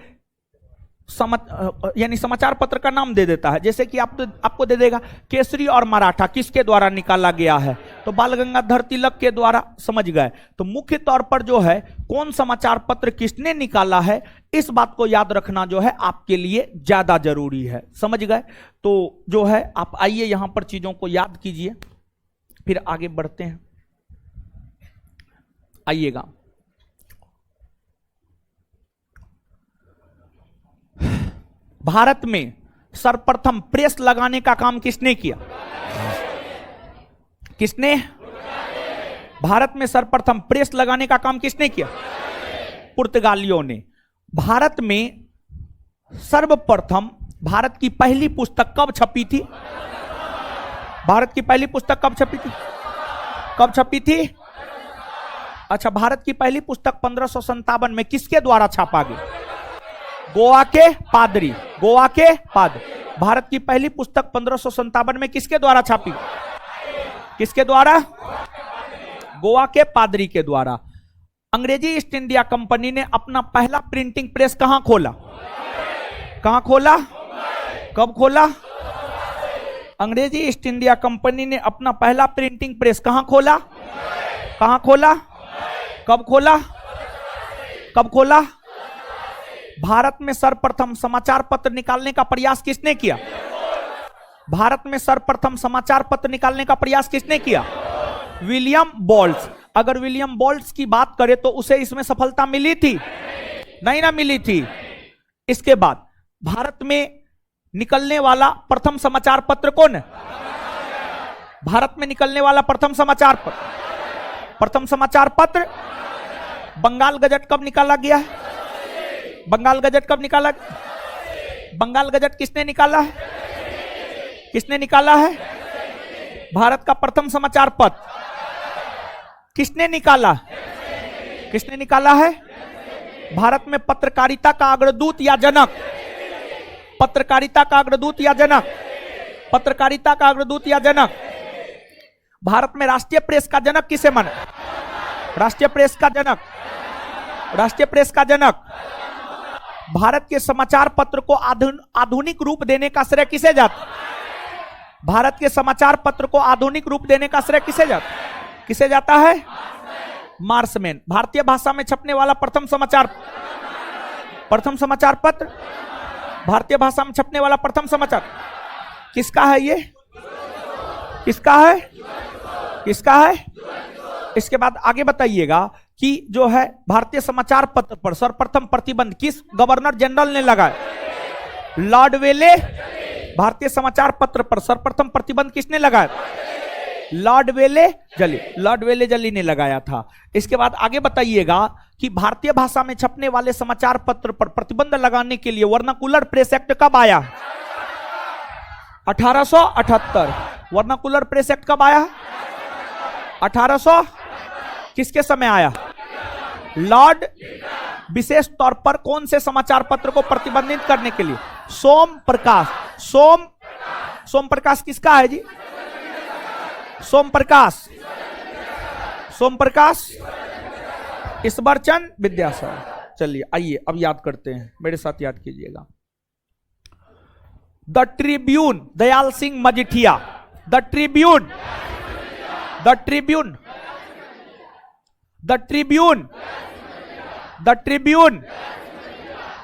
यानी समाचार पत्र का नाम दे देता है। जैसे कि आपको दे देगा केसरी और मराठा किसके द्वारा निकाला गया है, तो बाल गंगाधर तिलक के द्वारा, समझ गए। तो मुख्य तौर पर जो है कौन समाचार पत्र किसने निकाला है, इस बात को याद रखना जो है आपके लिए ज्यादा जरूरी है, समझ गए। तो जो है आप आइए यहां पर चीजों को याद कीजिए, फिर आगे बढ़ते हैं। आइएगा, भारत में सर्वप्रथम प्रेस लगाने का काम किसने किया? किसने? भारत में सर्वप्रथम प्रेस लगाने का काम किसने किया? पुर्तगालियों ने। भारत में सर्वप्रथम भारत की पहली पुस्तक कब छपी थी? भारत की पहली पुस्तक कब छपी थी? कब छपी थी? अच्छा, भारत की पहली पुस्तक 1557 में किसके द्वारा छापा गया? गोवा के पादरी, गोवा के पादरी। भारत की पहली पुस्तक 1557 में किसके द्वारा छापी? किसके द्वारा? गोवा के पादरी के द्वारा। अंग्रेजी ईस्ट इंडिया कंपनी ने अपना पहला प्रिंटिंग प्रेस कहां खोला? कहां खोला? कब खोला? अंग्रेजी ईस्ट इंडिया कंपनी ने अपना पहला प्रिंटिंग प्रेस कहां खोला? कहां खोला? कब खोला? कब खोला? भारत में सर्वप्रथम समाचार पत्र निकालने का प्रयास किसने किया? भारत में सर्वप्रथम समाचार पत्र निकालने का प्रयास किसने किया? William Bolts. अगर विलियम बोल्ट्स की बात करें तो उसे इसमें सफलता मिली थी? नहीं ना मिली थी। इसके बाद भारत में निकलने वाला प्रथम समाचार पत्र कौन है? भारत में निकलने वाला प्रथम समाचार पत्र, प्रथम समाचार पत्र बंगाल गजट कब निकाला गया है? बंगाल गजट कब निकाला? बंगाल गजट किसने निकाला है? किसने निकाला है? भारत का प्रथम समाचार पत्र किसने निकाला? किसने निकाला है? भारत में पत्रकारिता का अग्रदूत या जनक, पत्रकारिता का अग्रदूत या जनक, पत्रकारिता का अग्रदूत या जनक। भारत में राष्ट्रीय प्रेस का जनक किसे माना? राष्ट्रीय प्रेस का जनक, राष्ट्रीय प्रेस का जनक। भारत के समाचार पत्र को आधुनिक रूप देने का श्रेय किसे जाता? भारत के समाचार पत्र को आधुनिक रूप देने का श्रेय किसे जाता? किसे जाता है? मार्समैन। भारतीय भाषा में छपने वाला प्रथम समाचार पत्र, भारतीय भाषा में छपने वाला प्रथम समाचार किसका है? ये किसका है? किसका है? इसके बाद आगे बताइएगा कि जो है भारतीय समाचार पत्र पर सर्वप्रथम प्रतिबंध किस गवर्नर जनरल ने लगाया? लॉर्ड वेले। भारतीय समाचार पत्र पर सर्वप्रथम प्रतिबंध किसने लगाया? लॉर्ड वेले जली, लॉर्ड वेले जली ने लगाया था। इसके बाद आगे बताइएगा कि भारतीय भाषा में छपने वाले समाचार पत्र पर प्रतिबंध लगाने के लिए वर्नाकुलर प्रेस एक्ट कब आया? 1878। वर्नाकुलर प्रेस एक्ट कब आया? 1800 किसके समय आया? लॉर्ड। विशेष तौर पर कौन से समाचार पत्र को प्रतिबंधित करने के लिए? सोम प्रकाश। सोम प्रकाश किसका है जी? सोम प्रकाश, सोम प्रकाश ईश्वरचंद विद्यासागर। चलिए आइए अब याद करते हैं, मेरे साथ याद कीजिएगा। The Tribune, Dayal Singh Majithia. The Tribune, the Tribune, the Tribune, the Tribune,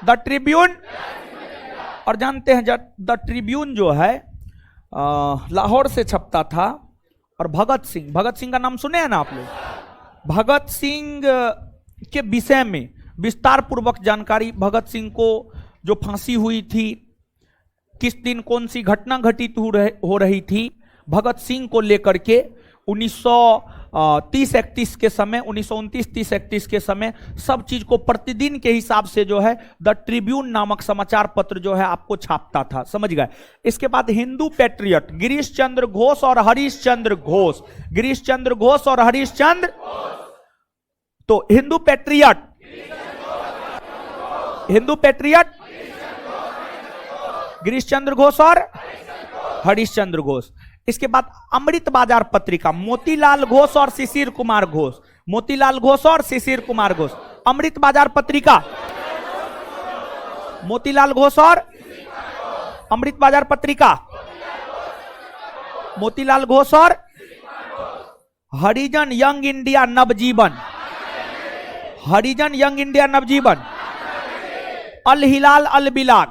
the Tribune. और जानते हैं द ट्रिब्यून जो है लाहौर से छपता था। और भगत सिंह का नाम सुने हैं ना आप लोग? भगत सिंह के विषय में विस्तार पूर्वक जानकारी, भगत सिंह को जो फांसी हुई थी, किस दिन कौन सी घटना घटित हो रही थी, भगत सिंह को लेकर के 1930-31 के समय, 1929-30-31 के समय सब चीज को प्रतिदिन के हिसाब से जो है द ट्रिब्यून नामक समाचार पत्र जो है आपको छापता था। समझ गए? इसके बाद हिंदू पैट्रियट, गिरीश चंद्र घोष और हरीश चंद्र घोष। गिरीश चंद्र घोष और हरीश चंद्र। तो हिंदू पैट्रियट, हिंदू पैट्रियट गिरीश चंद्र घोष और हरीश चंद्र घोष। इसके बाद अमृत बाजार पत्रिका, मोतीलाल घोष और शिशिर कुमार घोष। मोतीलाल घोष और शिशिर कुमार घोष। अमृत बाजार पत्रिका, मोतीलाल घोष और अमृत बाजार पत्रिका, मोतीलाल घोष और हरिजन यंग इंडिया नवजीवन। हरिजन यंग इंडिया नवजीवन। अल हिलाल अल बिलाग,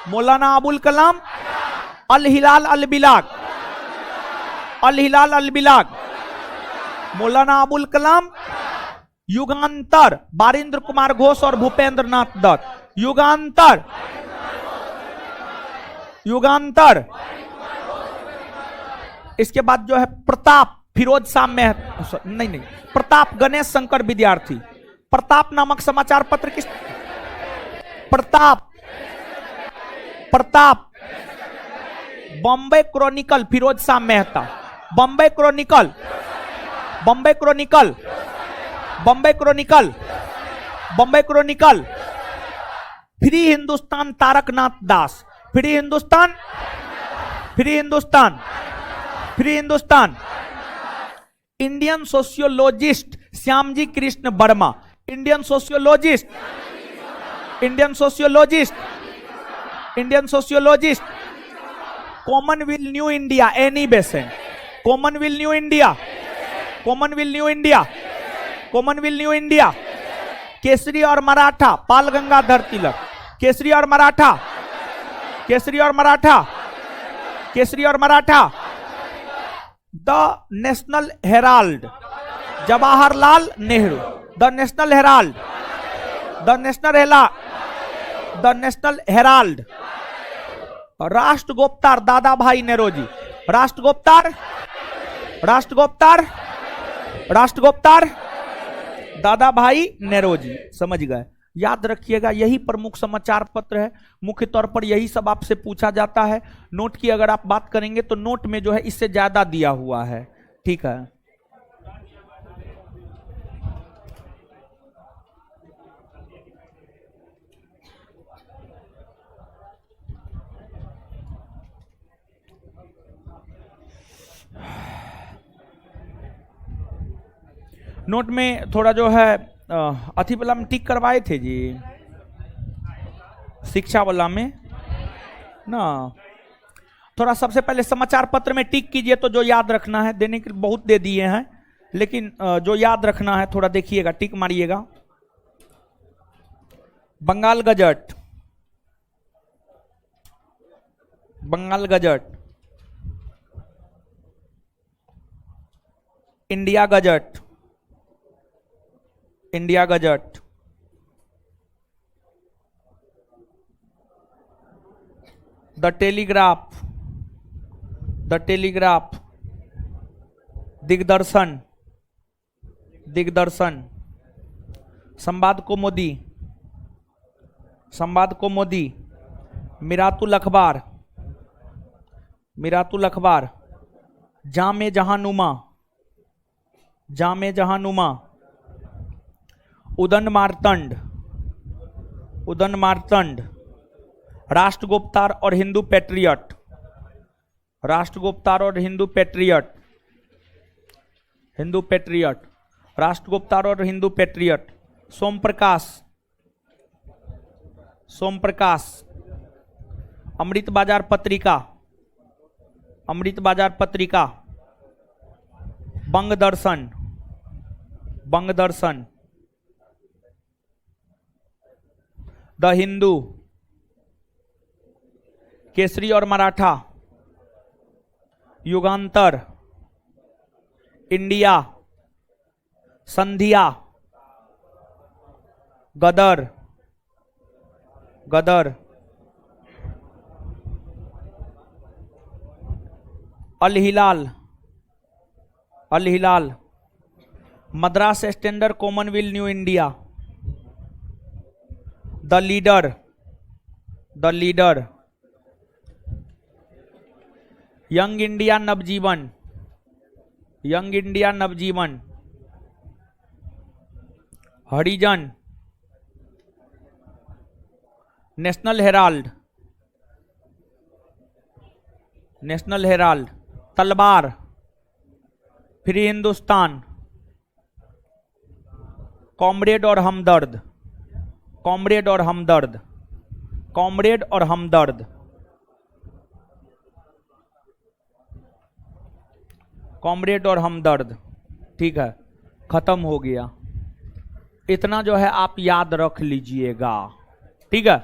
मौलाना अबुल कलाम। अल हिलाल अल बिलाग, अल हिलाल अल बिलाग, मौलाना अबुल कलाम। युगांतर, बारिंद्र कुमार घोष और भूपेंद्र नाथ दत्त। युगांतर, युगांतर। इसके बाद जो है प्रताप, फिरोज शाह मेहता, नहीं, प्रताप गणेश शंकर विद्यार्थी। प्रताप नामक समाचार पत्र किस? Pratap, Pratap. Bombay Chronicle, Firoz Shah Mehta. Bombay Chronicle, Bombay Chronicle, Bombay Chronicle, Bombay Chronicle. Free Hindustan, Taraknath Das. Free Hindustan, Free Hindustan, Free Hindustan. Indian Sociologist, Shyamji Krishna Varma. Indian Sociologist, Indian Sociologist, Indian Sociologist. Commonwealth New India, Annie Besant. Commonwealth New India, Commonwealth New India, Commonwealth New India. Kesari और मराठा, पाल गंगाधर तिलक। केसरी और मराठा, केसरी और मराठा, केसरी और Maratha. The National Herald, Jawaharlal Nehru. The National Herald, the National Herald, the National Herald. Rast Goftar, Dada Bhai नेरोजी। राष्ट्रगोप्तार, राष्ट्रगोप्तार, राष्ट्रगोप्तार, Dada Bhai नेरोजी। समझ गए? याद रखिएगा, यही प्रमुख समाचार पत्र है। मुख्य तौर पर यही सब आपसे पूछा जाता है। नोट की अगर आप बात करेंगे तो नोट में जो है इससे ज्यादा दिया हुआ है। ठीक है, नोट में थोड़ा जो है अथी वाला में टिक करवाए थे जी, शिक्षा वाला में ना। थोड़ा सबसे पहले समाचार पत्र में टिक कीजिए, तो जो याद रखना है, देने के बहुत दे दिए हैं, लेकिन जो याद रखना है थोड़ा देखिएगा, टिक मारिएगा। Bengal Gazette, Bengal Gazette, India Gazette, India Gazette, the Telegraph, the Telegraph, Digdarshan, Digdarshan, संवाद को मोदी, संवाद को मोदी, मिरातुल अखबार, मिरातुल अखबार, जामे जहानुमा, जामे जहानुमा, उदन मार्तंड, उदन मार्तंड, राष्ट्रगुप्तार और हिंदू पैट्रियट, राष्ट्रगुप्तार और हिंदू पैट्रियट, हिंदू पैट्रियट, राष्ट्रगुप्तार और हिंदू पैट्रियट, सोम प्रकाश, सोम प्रकाश, अमृत बाजार पत्रिका, अमृत बाजार पत्रिका, बंग दर्शन, बंग दर्शन, द हिंदू, केसरी और Maratha, Yugantar, India, Sandhya, Ghadar, Ghadar, Al Hilal, Al Hilal, Madras Standard Commonwealth New India, the Leader, the Leader, Young India Navjivan, Young India Navjivan, Harijan, National Herald, National Herald, Talwar, Free Hindustan, Comrade और हमदर्द, कॉमरेड और हमदर्द, कॉमरेड और हमदर्द, कॉमरेड और हमदर्द। ठीक है, खत्म हो गया। इतना जो है आप याद रख लीजिएगा। ठीक है,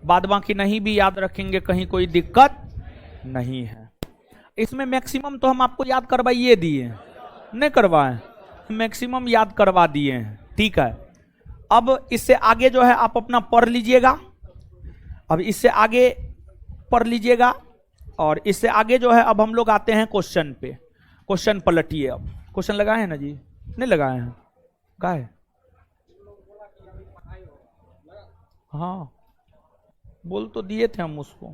बाद बाकी नहीं भी याद रखेंगे कहीं कोई दिक्कत नहीं है। इसमें मैक्सिमम तो हम आपको याद करवाइए दिए, नहीं करवाए, मैक्सिमम याद करवा दिए हैं। ठीक है, अब इससे आगे जो है आप अपना पढ़ लीजिएगा। अब इससे आगे पढ़ लीजिएगा, और इससे आगे जो है अब हम लोग आते हैं क्वेश्चन पे। क्वेश्चन पलटिए। अब क्वेश्चन लगाए हैं ना जी? नहीं लगाए हैं? कहा है? हाँ, बोल तो दिए थे हम उसको।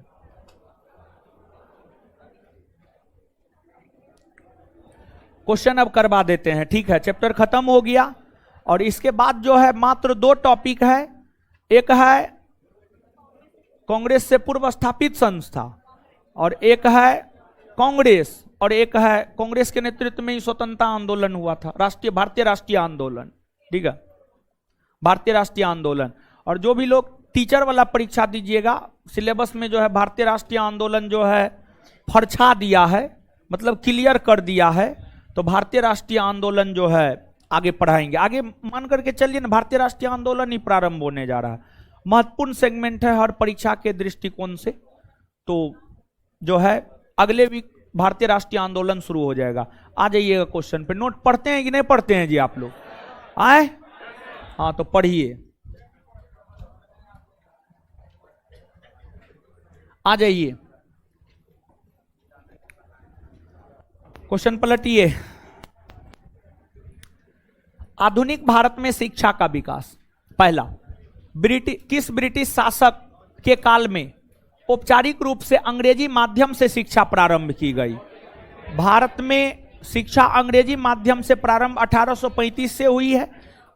क्वेश्चन अब करवा देते हैं। ठीक है, चैप्टर खत्म हो गया। और इसके बाद जो है मात्र 2 टॉपिक है। एक है कांग्रेस से पूर्व स्थापित संस्था, और एक है कांग्रेस, और एक है कांग्रेस के नेतृत्व में ही स्वतंत्रता आंदोलन हुआ था, राष्ट्रीय भारतीय राष्ट्रीय आंदोलन। ठीक है, भारतीय राष्ट्रीय आंदोलन। और जो भी लोग टीचर वाला परीक्षा दीजिएगा, सिलेबस में जो है भारतीय राष्ट्रीय आंदोलन जो है फरछा दिया है, मतलब क्लियर कर दिया है। तो भारतीय राष्ट्रीय आंदोलन जो है आगे पढ़ाएंगे। आगे मान करके चलिए ना, भारतीय राष्ट्रीय आंदोलन ही प्रारंभ होने जा रहा है। महत्वपूर्ण सेगमेंट है हर परीक्षा के दृष्टिकोण से। तो जो है अगले वीक भारतीय राष्ट्रीय आंदोलन शुरू हो जाएगा। आ जाइएगा क्वेश्चन पे। नोट पढ़ते हैं कि नहीं पढ़ते हैं जी आप लोग? आए? हाँ, तो पढ़िए, आ जाइए, क्वेश्चन पलटिए। आधुनिक भारत में शिक्षा का विकास। पहला, किस ब्रिटिश शासक के काल में औपचारिक रूप से अंग्रेजी माध्यम से शिक्षा प्रारंभ की गई? भारत में शिक्षा अंग्रेजी माध्यम से प्रारंभ 1835 से हुई है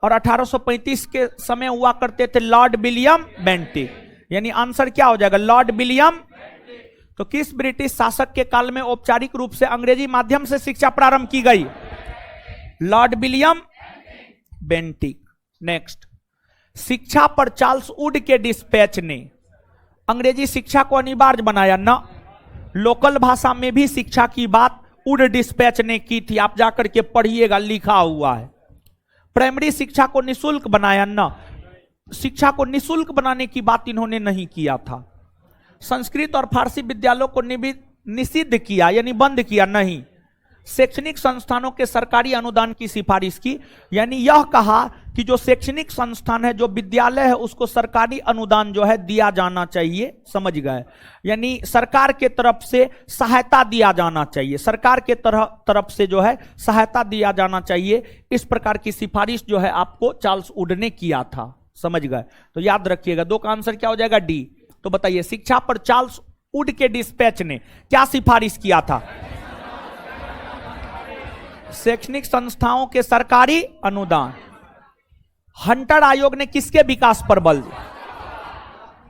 और 1835 के समय हुआ करते थे लॉर्ड विलियम बेंटिक। यानी आंसर क्या हो जाएगा? Lord William. तो किस ब्रिटिश शासक के काल में औपचारिक रूप से अंग्रेजी माध्यम से शिक्षा प्रारंभ की गई? Lord William Bentinck. नेक्स्ट, शिक्षा पर चार्ल्स वुड के डिस्पैच ने अंग्रेजी शिक्षा को अनिवार्य बनाया ना? लोकल भाषा में भी शिक्षा की बात वुड डिस्पैच ने की थी, आप जाकर के पढ़िएगा, लिखा हुआ है। प्राइमरी शिक्षा को निशुल्क बनाया ना? शिक्षा को निशुल्क बनाने की बात इन्होंने नहीं किया था। संस्कृत और फारसी विद्यालयों को निषिद्ध किया यानी बंद किया नहीं। शैक्षणिक संस्थानों के सरकारी अनुदान की सिफारिश की, यानी यह कहा कि जो शैक्षणिक संस्थान है, जो विद्यालय है, उसको सरकारी अनुदान जो है दिया जाना चाहिए। समझ गए? यानी सरकार के तरफ से सहायता दिया जाना चाहिए, सरकार के तरफ से जो है सहायता दिया जाना चाहिए। इस प्रकार की सिफारिश जो है आपको चार्ल्स वुड ने किया था। समझ गए? तो याद रखिएगा, दो का आंसर क्या हो जाएगा? डी। तो बताइए, शिक्षा पर चार्ल्स वुड के डिस्पैच ने क्या सिफारिश किया था? शैक्षणिक संस्थाओं के सरकारी अनुदान। हंटर आयोग ने किसके विकास पर बल दिया?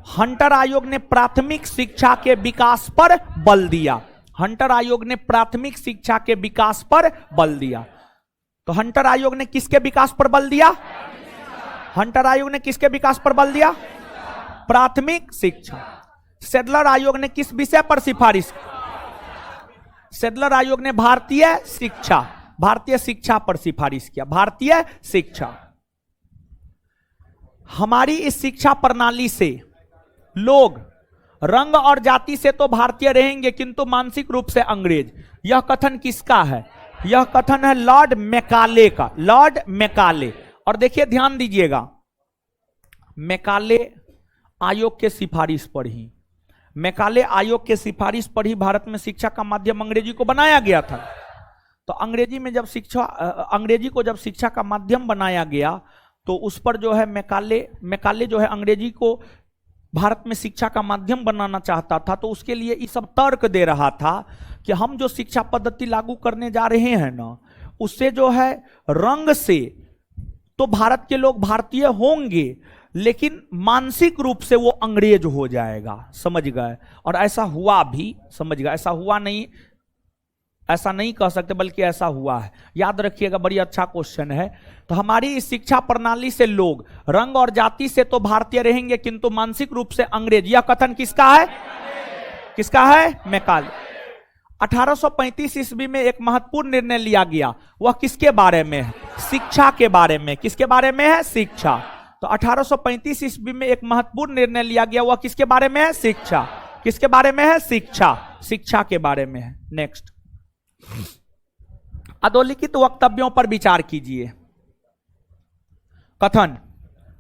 हंटर आयोग ने प्राथमिक शिक्षा के विकास पर बल दिया। हंटर आयोग ने प्राथमिक शिक्षा के विकास पर बल दिया। तो हंटर आयोग ने किसके विकास पर बल दिया? हंटर आयोग ने किसके विकास पर बल दिया? प्राथमिक शिक्षा। सेडलर आयोग ने किस विषय पर सिफारिश? सेडलर आयोग ने भारतीय शिक्षा पर सिफारिश किया। भारतीय शिक्षा। हमारी इस शिक्षा प्रणाली से लोग रंग और जाति से तो भारतीय रहेंगे किंतु मानसिक रूप से अंग्रेज। यह कथन किसका है? यह कथन है लॉर्ड मैकाले का। Lord Macaulay. और देखिए, ध्यान दीजिएगा, मैकाले आयोग के सिफारिश पर ही, मैकाले आयोग के सिफारिश पर ही भारत में शिक्षा का माध्यम अंग्रेजी को बनाया गया था। तो अंग्रेजी को जब शिक्षा का माध्यम बनाया गया तो उस पर जो है मैकाले जो है अंग्रेजी को भारत में शिक्षा का माध्यम बनाना चाहता था। तो उसके लिए ये सब तर्क दे रहा था कि हम जो शिक्षा पद्धति लागू करने जा रहे हैं ना, उससे जो है रंग से तो भारत के लोग भारतीय होंगे लेकिन मानसिक रूप से वो अंग्रेज हो जाएगा। समझ गए? और ऐसा हुआ भी। समझ गए? ऐसा नहीं कह सकते बल्कि ऐसा हुआ है। याद रखिएगा, बड़ी अच्छा क्वेश्चन है। तो हमारी इस शिक्षा प्रणाली से लोग रंग और जाति से तो भारतीय रहेंगे किंतु मानसिक रूप से अंग्रेज। यह कथन किसका है? किसका है? मैकाले। 1835 ईस्वी में एक महत्वपूर्ण निर्णय लिया गया। वह किसके बारे में है? शिक्षा के बारे में। किसके बारे में है? शिक्षा। तो 1835 ईस्वी में एक महत्वपूर्ण निर्णय लिया गया। वह किसके बारे में है? शिक्षा। किसके बारे में है? शिक्षा। शिक्षा के बारे में है। नेक्स्ट, अधोलिखित वक्तव्यों पर विचार कीजिए। कथन,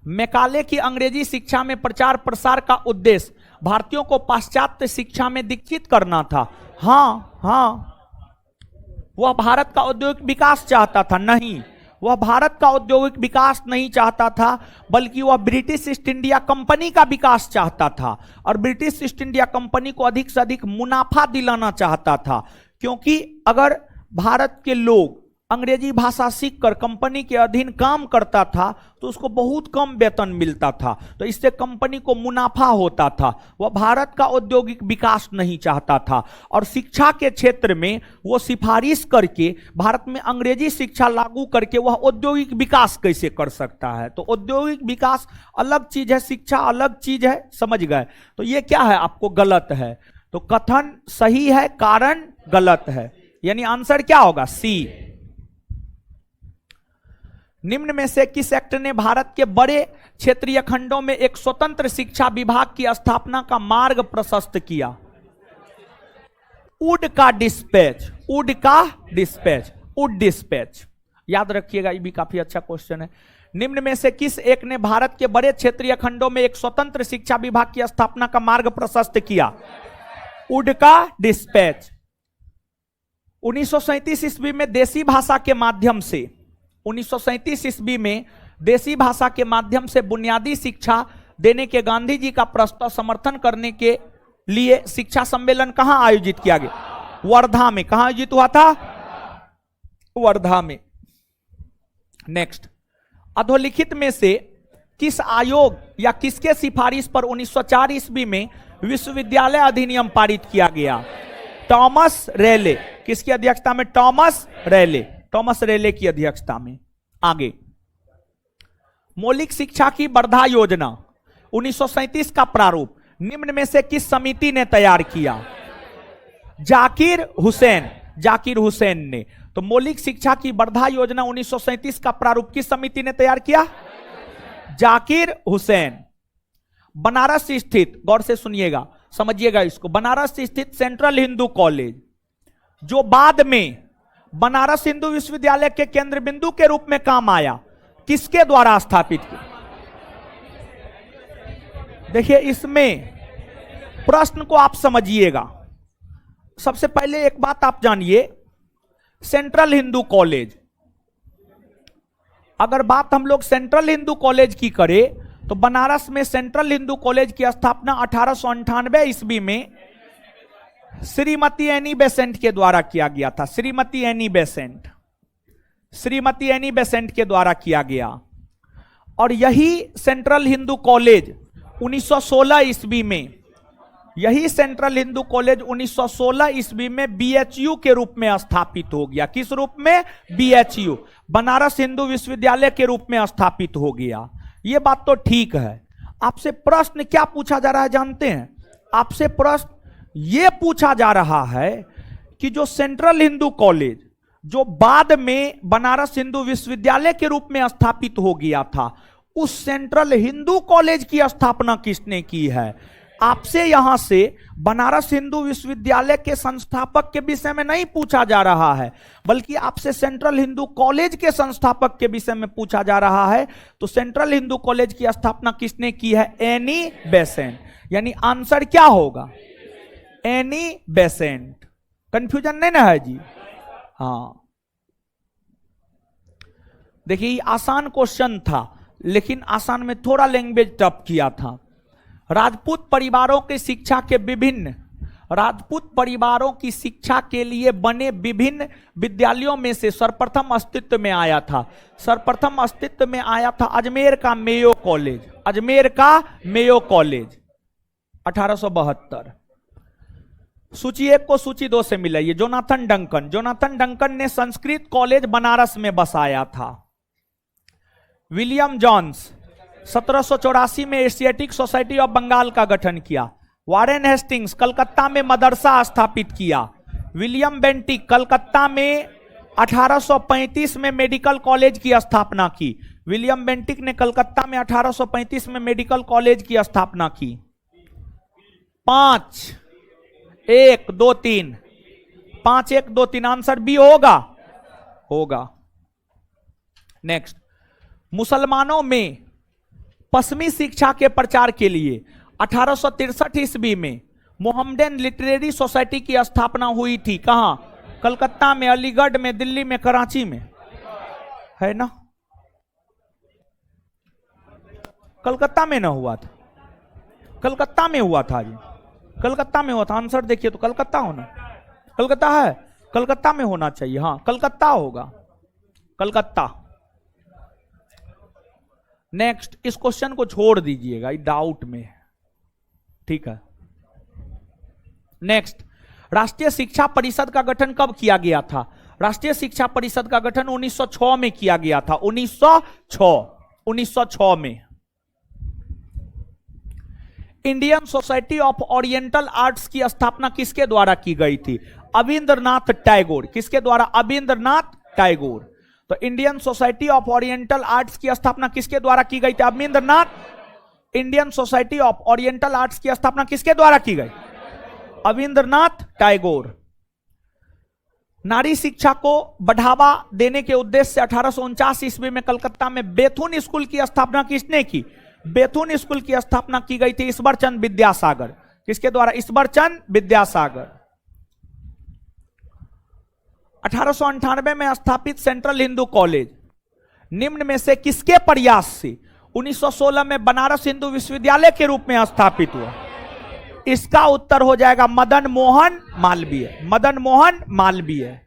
मैकाले की अंग्रेजी शिक्षा में प्रचार प्रसार का उद्देश्य भारतीयों को पाश्चात्य शिक्षा में दीक्षित करना था। हाँ। वह भारत का औद्योगिक विकास चाहता था? नहीं, वह भारत का औद्योगिक विकास नहीं चाहता था बल्कि वह ब्रिटिश ईस्ट इंडिया कंपनी का विकास चाहता था और ब्रिटिश ईस्ट इंडिया कंपनी को अधिक से अधिक मुनाफा दिलाना चाहता था। क्योंकि अगर भारत के लोग अंग्रेजी भाषा सीखकर कंपनी के अधीन काम करता था तो उसको बहुत कम वेतन मिलता था, तो इससे कंपनी को मुनाफा होता था। वह भारत का औद्योगिक विकास नहीं चाहता था और शिक्षा के क्षेत्र में वो सिफारिश करके भारत में अंग्रेजी शिक्षा लागू करके वह औद्योगिक विकास कैसे कर सकता है? तो औद्योगिक विकास अलग चीज है, शिक्षा अलग चीज है। समझ गए? तो ये क्या है? आपको गलत है। तो कथन सही है, कारण गलत है। यानी आंसर क्या होगा? सी। निम्न में से किस एक्ट ने भारत के बड़े क्षेत्रीय खंडों में एक स्वतंत्र शिक्षा विभाग की स्थापना का मार्ग प्रशस्त किया? वुड का डिस्पैच। वुड का डिस्पैच। Wood dispatch. याद रखिएगा, ये भी काफी अच्छा क्वेश्चन है। निम्न में से किस एक ने भारत के बड़े क्षेत्रीय खंडों में एक स्वतंत्र शिक्षा विभाग की स्थापना का मार्ग प्रशस्त किया? वुड का डिस्पैच। 1937 ईस्वी में देसी भाषा के माध्यम से 1937 ईस्वी में देसी भाषा के माध्यम से बुनियादी शिक्षा देने के गांधी जी का प्रस्ताव समर्थन करने के लिए शिक्षा सम्मेलन कहां आयोजित किया गया? वर्धा में। कहां आयोजित हुआ था? वर्धा में। नेक्स्ट, अधोलिखित में से किस आयोग या किसके सिफारिश पर 1904 ईस्वी में विश्वविद्यालय अधिनियम पारित किया गया? टॉमस रेले। किसकी अध्यक्षता में? टॉमस रेले। टॉमस रेले की अध्यक्षता में। आगे, मौलिक शिक्षा की वर्धा योजना 1937 का प्रारूप निम्न में से किस समिति ने तैयार किया? जाकिर हुसैन। जाकिर हुसैन ने। तो मौलिक शिक्षा की वर्धा योजना 1937 का प्रारूप किस समिति ने तैयार किया? जाकिर हुसैन। बनारस स्थित, गौर से सुनिएगा, समझिएगा इसको, बनारस स्थित सेंट्रल हिंदू कॉलेज, जो बाद में बनारस हिंदू विश्वविद्यालय के केंद्र बिंदु के रूप में काम आया, किसके द्वारा स्थापित किया? देखिए, इसमें प्रश्न को आप समझिएगा। सबसे पहले एक बात आप जानिए, सेंट्रल हिंदू कॉलेज, अगर बात हम लोग सेंट्रल हिंदू कॉलेज की करें तो बनारस में सेंट्रल हिंदू कॉलेज की स्थापना 1898 ईस्वी में श्रीमती एनी बेसेंट के द्वारा किया गया था। Shrimati Annie Besant, Shrimati Annie Besant के द्वारा किया गया। और यही सेंट्रल हिंदू कॉलेज 1916 ईस्वी में, यही सेंट्रल हिंदू कॉलेज 1916 ईस्वी में बीएचयू के रूप में स्थापित हो गया। किस रूप में? बीएचयू, बनारस हिंदू विश्वविद्यालय के रूप में स्थापित हो गया। यह बात तो ठीक है। आपसे प्रश्न क्या पूछा जा रहा है जानते हैं? आपसे प्रश्न यह पूछा जा रहा है कि जो सेंट्रल हिंदू कॉलेज जो बाद में बनारस हिंदू विश्वविद्यालय के रूप में स्थापित हो गया था, उस सेंट्रल हिंदू कॉलेज की स्थापना किसने की है? आपसे यहां से बनारस हिंदू विश्वविद्यालय के संस्थापक के विषय में नहीं पूछा जा रहा है, बल्कि आपसे सेंट्रल हिंदू कॉलेज के संस्थापक के विषय में पूछा जा रहा है। तो सेंट्रल हिंदू कॉलेज की स्थापना किसने की है? Annie Besant. यानी आंसर क्या होगा? Annie Besant. कंफ्यूजन नहीं ना है जी? हाँ, देखिए आसान क्वेश्चन था, लेकिन आसान में थोड़ा लैंग्वेज टफ किया था। राजपूत परिवारों की शिक्षा के विभिन्न, राजपूत परिवारों की शिक्षा के लिए बने विभिन्न विद्यालयों में से सर्वप्रथम अस्तित्व में आया था, सर्वप्रथम अस्तित्व में आया था अजमेर का मेयो कॉलेज। अजमेर का मेयो कॉलेज 1872। सूची 1 को सूची 2 से मिलाइए। जोनाथन डंकन, जोनाथन डंकन ने संस्कृत कॉलेज बनारस में बसाया था। विलियम जॉन्स 1784 में एशियाटिक सोसाइटी ऑफ बंगाल का गठन किया। वारेन हेस्टिंग्स कलकत्ता में मदरसा स्थापित किया। विलियम बेंटिक कलकत्ता में 1835 में मेडिकल कॉलेज की स्थापना की। विलियम बेंटिक ने कलकत्ता में 1835 में मेडिकल कॉलेज की स्थापना की। 5 1 2 3 5 1 2 3 आंसर बी होगा, होगा। नेक्स्ट, मुसलमानों में पश्चिमी शिक्षा के प्रचार के लिए 1863 ईस्वी में मोहम्मदन लिटरेरी सोसाइटी की स्थापना हुई थी। कहां? कलकत्ता में, अलीगढ़ में, दिल्ली में, कराची में, है ना? कलकत्ता में ना हुआ था? कलकत्ता में हुआ था जी, कलकत्ता में हुआ था। आंसर देखिए तो कलकत्ता होना, कलकत्ता है, कलकत्ता में होना चाहिए। हाँ, कलकत्ता होगा, कलकत्ता। नेक्स्ट, इस क्वेश्चन को छोड़ दीजिएगा, ये डाउट में है, ठीक है। नेक्स्ट, राष्ट्रीय शिक्षा परिषद का गठन कब किया गया था? राष्ट्रीय शिक्षा परिषद का गठन 1906 में किया गया था। 1906 में। Indian Society of Oriental Arts की स्थापना किसके द्वारा की गई थी? अविंद्रनाथ टैगोर। किसके द्वारा? अविंद्रनाथ टैगोर। तो Indian Society of Oriental Arts की स्थापना किसके द्वारा की गई थी? Abanindranath. Indian Society of Oriental Arts की स्थापना किसके द्वारा की गई? अविंद्रनाथ टैगोर। नारी शिक्षा को बढ़ावा देने के उद्देश्य से 1849 ईस्वी में कलकत्ता में बेथुन स्कूल की स्थापना किसने की? बेथुन स्कूल की स्थापना की गई थी ईश्वरचंद विद्यासागर। किसके द्वारा? ईश्वरचंद विद्यासागर। 1898 में स्थापित सेंट्रल हिंदू कॉलेज निम्न में से किसके प्रयास से 1916 में बनारस हिंदू विश्वविद्यालय के रूप में स्थापित हुआ? इसका उत्तर हो जाएगा मदन मोहन मालवीय। मदन मोहन मालवीय,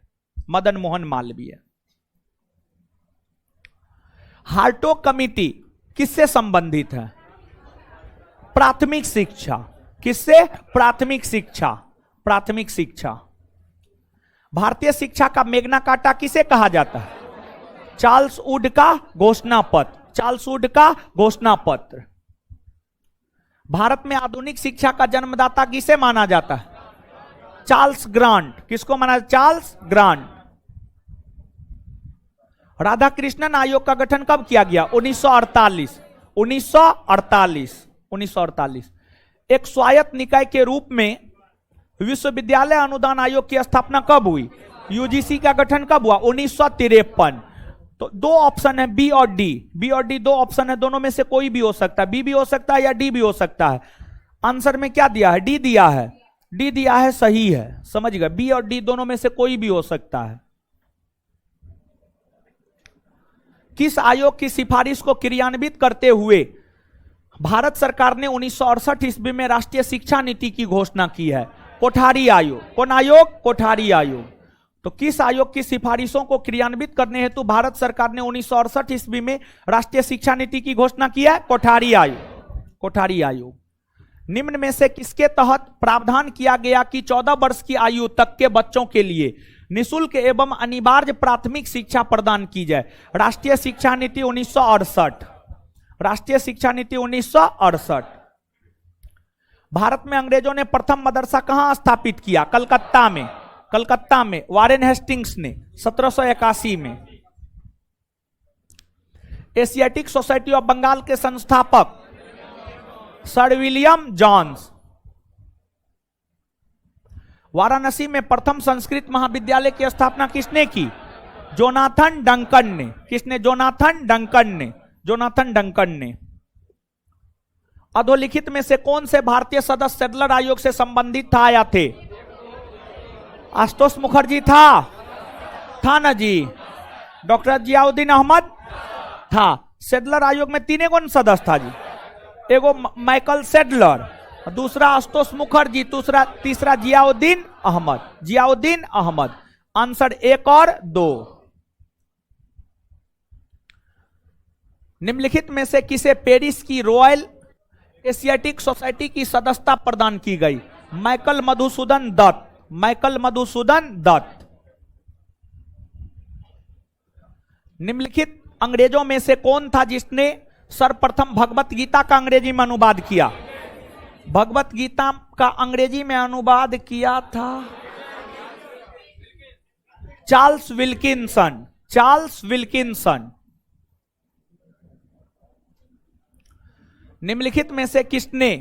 मदन मोहन मालवीय। हार्टोग कमिटी किससे संबंधित है? प्राथमिक शिक्षा। किससे? प्राथमिक शिक्षा। प्राथमिक शिक्षा। भारतीय शिक्षा का मैग्ना कार्टा किसे कहा जाता है? चार्ल्स वुड का घोषणा पत्र। चार्ल्स वुड का घोषणा पत्र। भारत में आधुनिक शिक्षा का जन्मदाता किसे माना जाता है? Charles grant. किसको माना? Charles grant. राधा कृष्णन आयोग का गठन कब किया गया? 1948। 1948। एक स्वायत्त निकाय के रूप में विश्वविद्यालय अनुदान आयोग की स्थापना कब हुई? यूजीसी का गठन कब हुआ? 1953। तो दो ऑप्शन है, बी और डी। बी और डी दो ऑप्शन है, दोनों में से कोई भी हो सकता है। बी भी हो सकता है या डी भी हो सकता है। आंसर में क्या दिया है? डी दिया है। डी दिया है, सही है, समझ गए। बी और डी दोनों में से कोई भी हो सकता है। किस आयोग की सिफारिश को क्रियान्वित करते हुए भारत सरकार ने 1968 ईस्वी में राष्ट्रीय शिक्षा नीति की घोषणा की है? कोठारी आयोग। कौन आयोग? कोठारी आयोग। तो किस आयोग की सिफारिशों को क्रियान्वित करने हेतु भारत सरकार ने 1968 ईस्वी में राष्ट्रीय शिक्षा नीति की घोषणा की है? कोठारी आयोग। कोठारी आयोग। निम्न में से किसके तहत प्रावधान किया गया कि 14 वर्ष की आयु तक के बच्चों के लिए निःशुल्क एवं अनिवार्य प्राथमिक शिक्षा प्रदान की जाए? राष्ट्रीय शिक्षा नीति 1968। राष्ट्रीय शिक्षा नीति 1968। भारत में अंग्रेजों ने प्रथम मदरसा कहां स्थापित किया? कलकत्ता में। कलकत्ता में वारेन हेस्टिंग्स ने 1781 में। एशियाटिक सोसाइटी ऑफ बंगाल के संस्थापक सर विलियम जॉन्स। वाराणसी में प्रथम संस्कृत महाविद्यालय की स्थापना किसने की? जोनाथन डंकन ने। किसने? जोनाथन डंकन ने। जोनाथन डंकन ने। अधोलिखित में से कौन से भारतीय सदस्य सेडलर आयोग से संबंधित था या थे? आशुतोष मुखर्जी था ना जी। डॉक्टर जियाउद्दीन अहमद था। सेडलर आयोग में तीन कौन सदस्य था जी? एगो माइकल सेडलर, दूसरा आशुतोष मुखर्जी, तीसरा जियाउद्दीन अहमद। जियाउद्दीन अहमद। आंसर 1 और 2। निम्नलिखित में से किसे पेरिस की रॉयल एशियाटिक सोसाइटी की सदस्यता प्रदान की गई? माइकल मधुसूदन दत्त। माइकल मधुसूदन दत्त। निम्नलिखित अंग्रेजों में से कौन था जिसने सर्वप्रथम भगवत गीता का अंग्रेजी में अनुवाद किया? भगवत गीता का अंग्रेजी में अनुवाद किया था चार्ल्स विल्किंसन। Charles Wilkinson. निम्नलिखित में से किसने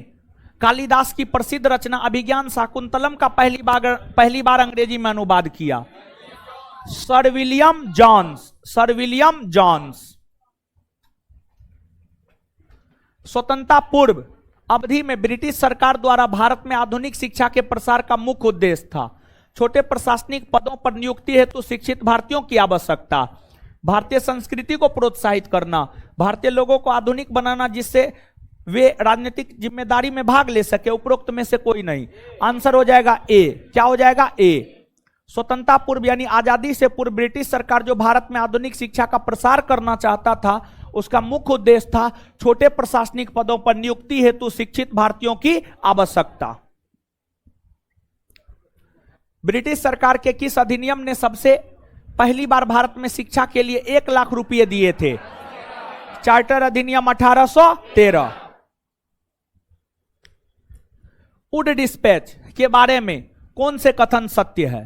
कालिदास की प्रसिद्ध रचना अभिज्ञान शाकुंतलम का पहली बार अंग्रेजी में अनुवाद किया? Sir William Jones. Sir William Jones. स्वतंत्रता पूर्व अवधि में ब्रिटिश सरकार द्वारा भारत में आधुनिक शिक्षा के प्रसार का मुख्य उद्देश्य था छोटे प्रशासनिक पदों पर नियुक्ति हेतु शिक्षित भारतीयों की आवश्यकता, भारतीय संस्कृति को प्रोत्साहित करना, भारतीय लोगों को आधुनिक बनाना जिससे वे राजनीतिक जिम्मेदारी में भाग ले सके। उपरोक्त में से कोई नहीं। आंसर हो जाएगा ए। क्या हो जाएगा? ए। स्वतंत्रता पूर्व यानी आजादी से पूर्व ब्रिटिश सरकार जो भारत में आधुनिक शिक्षा का प्रसार करना चाहता था उसका मुख्य उद्देश्य था छोटे प्रशासनिक पदों पर नियुक्ति हेतु शिक्षित भारतीयों की आवश्यकता। ब्रिटिश सरकार के किस अधिनियम ने सबसे पहली बार भारत में शिक्षा के लिए 1 लाख रुपए दिए थे? चार्टर अधिनियम 1813। वुड डिस्पैच के बारे में कौन से कथन सत्य है?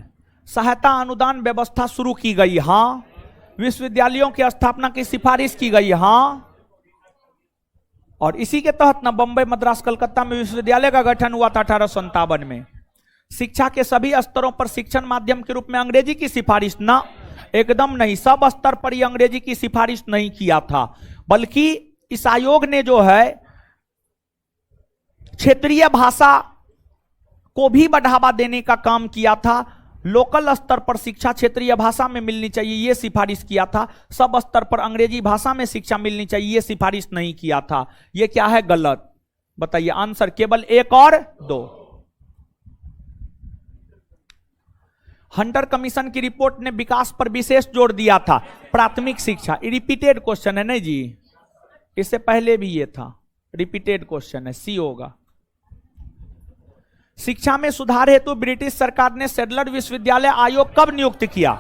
सहायता अनुदान व्यवस्था शुरू की गई? हां। विश्वविद्यालयों की स्थापना की सिफारिश की गई? हां। और इसी के तहत न बंबई, मद्रास, कलकत्ता में विश्वविद्यालय का गठन हुआ था 1857 में। शिक्षा के सभी स्तरों पर शिक्षण माध्यम के रूप में अंग्रेजी की सिफारिश? ना, एकदम नहीं। सब स्तर पर यह अंग्रेजी की सिफारिश नहीं किया था, बल्कि इस आयोग ने जो है क्षेत्रीय भाषा को भी बढ़ावा देने का काम किया था। लोकल स्तर पर शिक्षा क्षेत्रीय भाषा में मिलनी चाहिए, ये सिफारिश किया था। सब स्तर पर अंग्रेजी भाषा में शिक्षा मिलनी चाहिए, ये सिफारिश नहीं किया था। ये क्या है? गलत। बताइए आंसर केवल 1 और 2। हंटर कमीशन की रिपोर्ट ने विकास पर विशेष जोर दिया था। प्राथमिक शिक्षा, रिपीटेड क्वेश्चन है नहीं जी, इससे पहले भी ये था, रिपीटेड क्वेश्चन है, सी होगा। शिक्षा में सुधार हेतु ब्रिटिश सरकार ने सैडलर विश्वविद्यालय आयोग कब नियुक्त किया?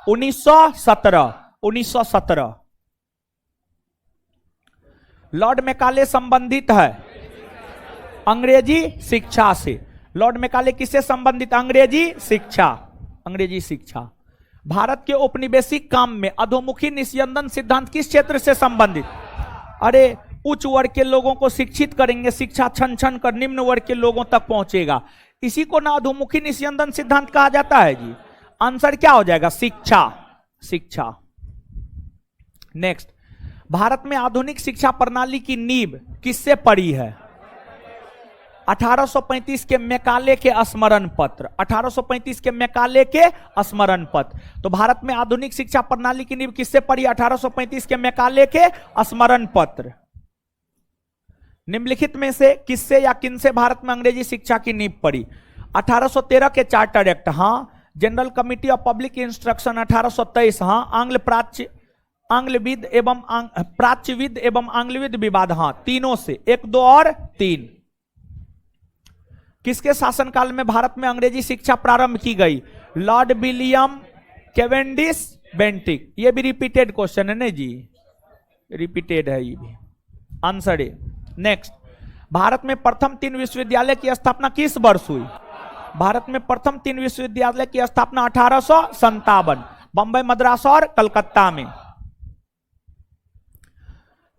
1917। लॉर्ड मैकाले संबंधित है अंग्रेजी शिक्षा से। लॉर्ड मैकाले किससे संबंधित? अंग्रेजी शिक्षा। अंग्रेजी शिक्षा। भारत के औपनिवेशिक काम में अधोमुखी निस्यंदन सिद्धांत किस क्षेत्र से संबंधित? अरे उच्च वर्ग के लोगों को शिक्षित करेंगे, शिक्षा छन छन कर निम्न वर्ग के लोगों तक पहुंचेगा, इसी को ना अधोमुखी निस्यंदन सिद्धांत कहा जाता है जी। आंसर क्या हो जाएगा? शिक्षा। शिक्षा। नेक्स्ट, भारत में आधुनिक शिक्षा प्रणाली की नींव किससे पड़ी है? 1835 के मैकाले के स्मरण पत्र। 1835 के मैकाले के स्मरण पत्र। तो भारत में आधुनिक शिक्षा प्रणाली की नींव किससे पड़ी? 1835 के मैकाले के स्मरण पत्र। निम्नलिखित में से किससे या किनसे भारत में अंग्रेजी शिक्षा की नींव पड़ी? 1813 के चार्टर एक्ट, हाँ। General committee of public instruction 1823, हाँ। आंग्लविद एवं प्राच्यविद एवं आंग्लविद विवाद, हाँ। तीनों से 1, 2 और 3। किसके शासनकाल में भारत में अंग्रेजी शिक्षा प्रारंभ की गई? Lord William Cavendish Bentinck. ये भी रिपीटेड क्वेश्चन है ना जी, रिपीटेड है ये भी। आंसर है। नेक्स्ट, भारत में प्रथम 3 विश्वविद्यालय की स्थापना किस वर्ष हुई? भारत में प्रथम 3 विश्वविद्यालय की स्थापना 1857, बंबई, मद्रास और कलकत्ता में।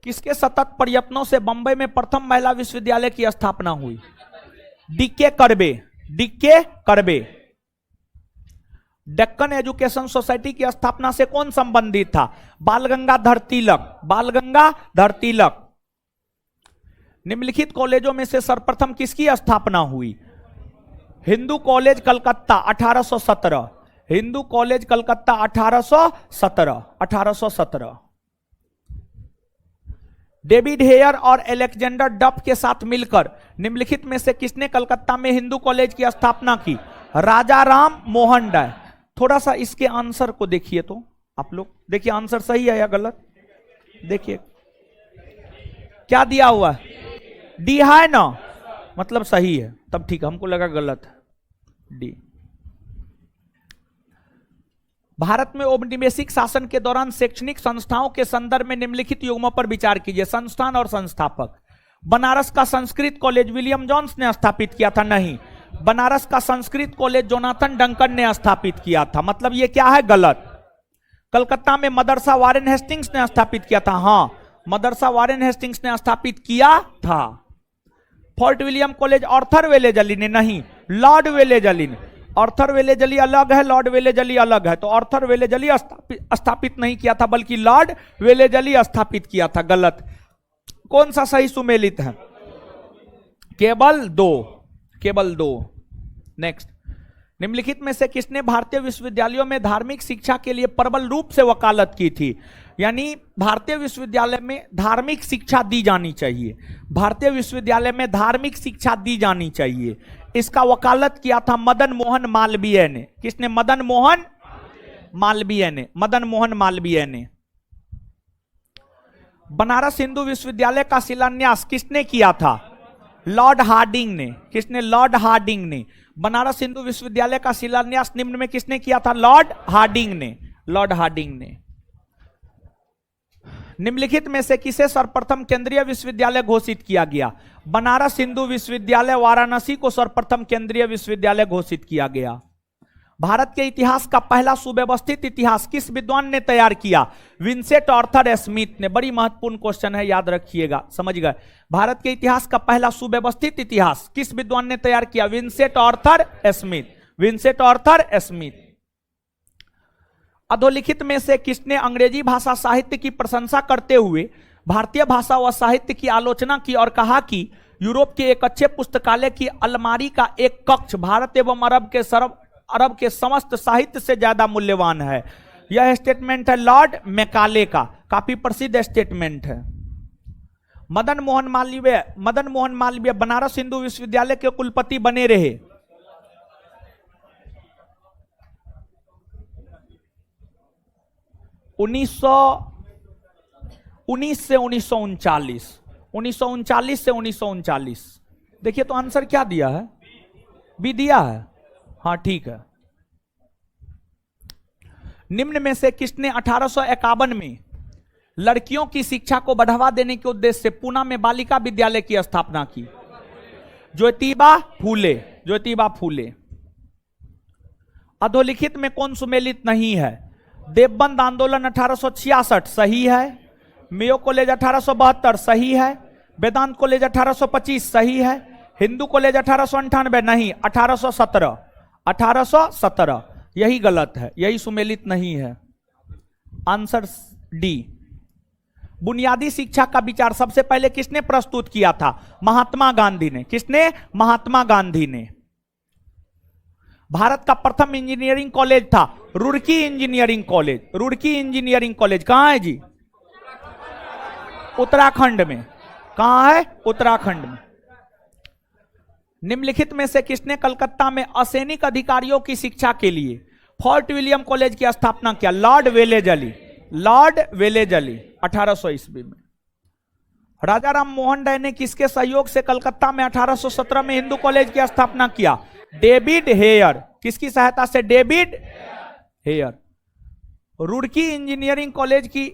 किसके सतत प्रयत्नों से बंबई में प्रथम महिला विश्वविद्यालय की स्थापना हुई? D K Karve. D K Karve. Deccan Education Society की स्थापना से कौन संबंधित था? बाल गंगाधर तिलक। बाल गंगाधर तिलक। निम्नलिखित कॉलेजों में से सर्वप्रथम किसकी स्थापना हुई? Hindu college Calcutta 1817। Hindu college Calcutta 1817। David Hare और अलेक्जेंडर डफ के साथ मिलकर निम्नलिखित में से किसने कलकत्ता में हिंदू कॉलेज की स्थापना की? राजा राम मोहन राय। थोड़ा सा इसके आंसर को देखिए तो आप लोग, देखिए आंसर सही है या गलत? देखिए क्या दिया हुआ है, डी है ना, मतलब सही है, तब ठीक है, हमको लगा गलत है, डी। भारत में औपनिवेशिक शासन के दौरान शैक्षणिक संस्थाओं के संदर्भ में निम्नलिखित युग्मों पर विचार कीजिए। संस्थान और संस्थापक। बनारस का संस्कृत कॉलेज विलियम जोन्स ने स्थापित किया था? नहीं। बनारस का संस्कृत कॉलेज जोनाथन डंकन ने स्थापित किया था, मतलब ये क्या है? गलत। कलकत्ता में मदरसा वारेन हेस्टिंग्स ने स्थापित किया था? हाँ, मदरसा वारेन हेस्टिंग्स ने स्थापित किया था। Fort William college Arthur Wellesley ने? नहीं, लॉर्ड वेलेजली ने। आर्थर वेलेजली अलग है, लॉर्ड वेलेजली अलग है, तो आर्थर वेलेजली स्थापित नहीं किया था बल्कि लॉर्ड वेलेजली स्थापित किया था। गलत। कौन सा सही सुमेलित है? केवल 2। केवल 2। नेक्स्ट, निम्नलिखित में से किसने भारतीय विश्वविद्यालयों में धार्मिक शिक्षा के लिए प्रबल रूप से वकालत की थी? यानी भारतीय विश्वविद्यालय में धार्मिक शिक्षा दी जानी चाहिए, भारतीय विश्वविद्यालय में धार्मिक शिक्षा दी जानी चाहिए, इसका वकालत किया था मदन मोहन मालवीय ने। किसने? मदन मोहन मालवीय ने। मदन मोहन मालवीय ने। बनारस हिंदू विश्वविद्यालय का शिलान्यास किसने किया था? लॉर्ड हार्डिंग ने। किसने? लॉर्ड हार्डिंग ने। बनारस हिंदू विश्वविद्यालय का शिलान्यास निम्न में किसने किया था? लॉर्ड हार्डिंग ने। लॉर्ड हार्डिंग ने। निम्नलिखित में से किसे सर्वप्रथम केंद्रीय विश्वविद्यालय घोषित किया गया? बनारस हिंदू विश्वविद्यालय वाराणसी को सर्वप्रथम केंद्रीय विश्वविद्यालय घोषित किया गया। भारत के इतिहास का पहला सुव्यवस्थित इतिहास किस विद्वान ने तैयार किया? विंसेंट आर्थर स्मिथ ने। बड़ी महत्वपूर्ण क्वेश्चन है, याद रखिएगा, समझ गए। भारत के इतिहास का पहला सुव्यवस्थित इतिहास किस विद्वान ने तैयार किया? Vincent Arthur Smith. Vincent Arthur Smith. अधोलिखित में से किसने अंग्रेजी भाषा साहित्य की प्रशंसा करते हुए भारतीय भाषा व साहित्य की आलोचना की और कहा कि यूरोप के एक अच्छे पुस्तकालय की अलमारी का एक कक्ष भारत एवं अरब के अरब के समस्त साहित्य से ज्यादा मूल्यवान है। यह स्टेटमेंट है लॉर्ड मैकाले का, काफी प्रसिद्ध स्टेटमेंट है। मदन मोहन मालवीय बनारस हिंदू विश्वविद्यालय के कुलपति बने रहे। 1919 से 1939, 1939 से 1939। देखिए तो आंसर क्या दिया है, बी दिया है। हाँ ठीक है। निम्न में से किसने 1851 में लड़कियों की शिक्षा को बढ़ावा देने के उद्देश्य से पूना में बालिका विद्यालय की स्थापना की? ज्योतिबा फूले। ज्योतिबा फूले। अधोलिखित में कौन सुमेलित नहीं है? देवबंद आंदोलन 1866 सही है, मेयो कॉलेज 1872 सही है, वेदांत कॉलेज 1825 सही है, हिंदू कॉलेज 1898 नहीं, 1817। 1817 यही गलत है, यही सुमेलित नहीं है। Answer D. बुनियादी शिक्षा का विचार सबसे पहले किसने प्रस्तुत किया था? महात्मा गांधी ने। किसने? महात्मा गांधी ने। भारत का प्रथम इंजीनियरिंग कॉलेज था Roorkee engineering college. Roorkee engineering college कहां है जी? उत्तराखंड में। कहां है? उत्तराखंड में। निम्नलिखित में से किसने कलकत्ता में असैनिक अधिकारियों की शिक्षा के लिए फोर्ट विलियम कॉलेज की स्थापना किया? Lord Wellesley. लॉर्ड वेलेजली 1800 ईस्वी में। राजा राम मोहन राय ने किसके सहयोग से कलकत्ता में 1817 में हिंदू कॉलेज की स्थापना किया? David Hare. किसकी सहायता से? David Hare. Roorkee engineering college की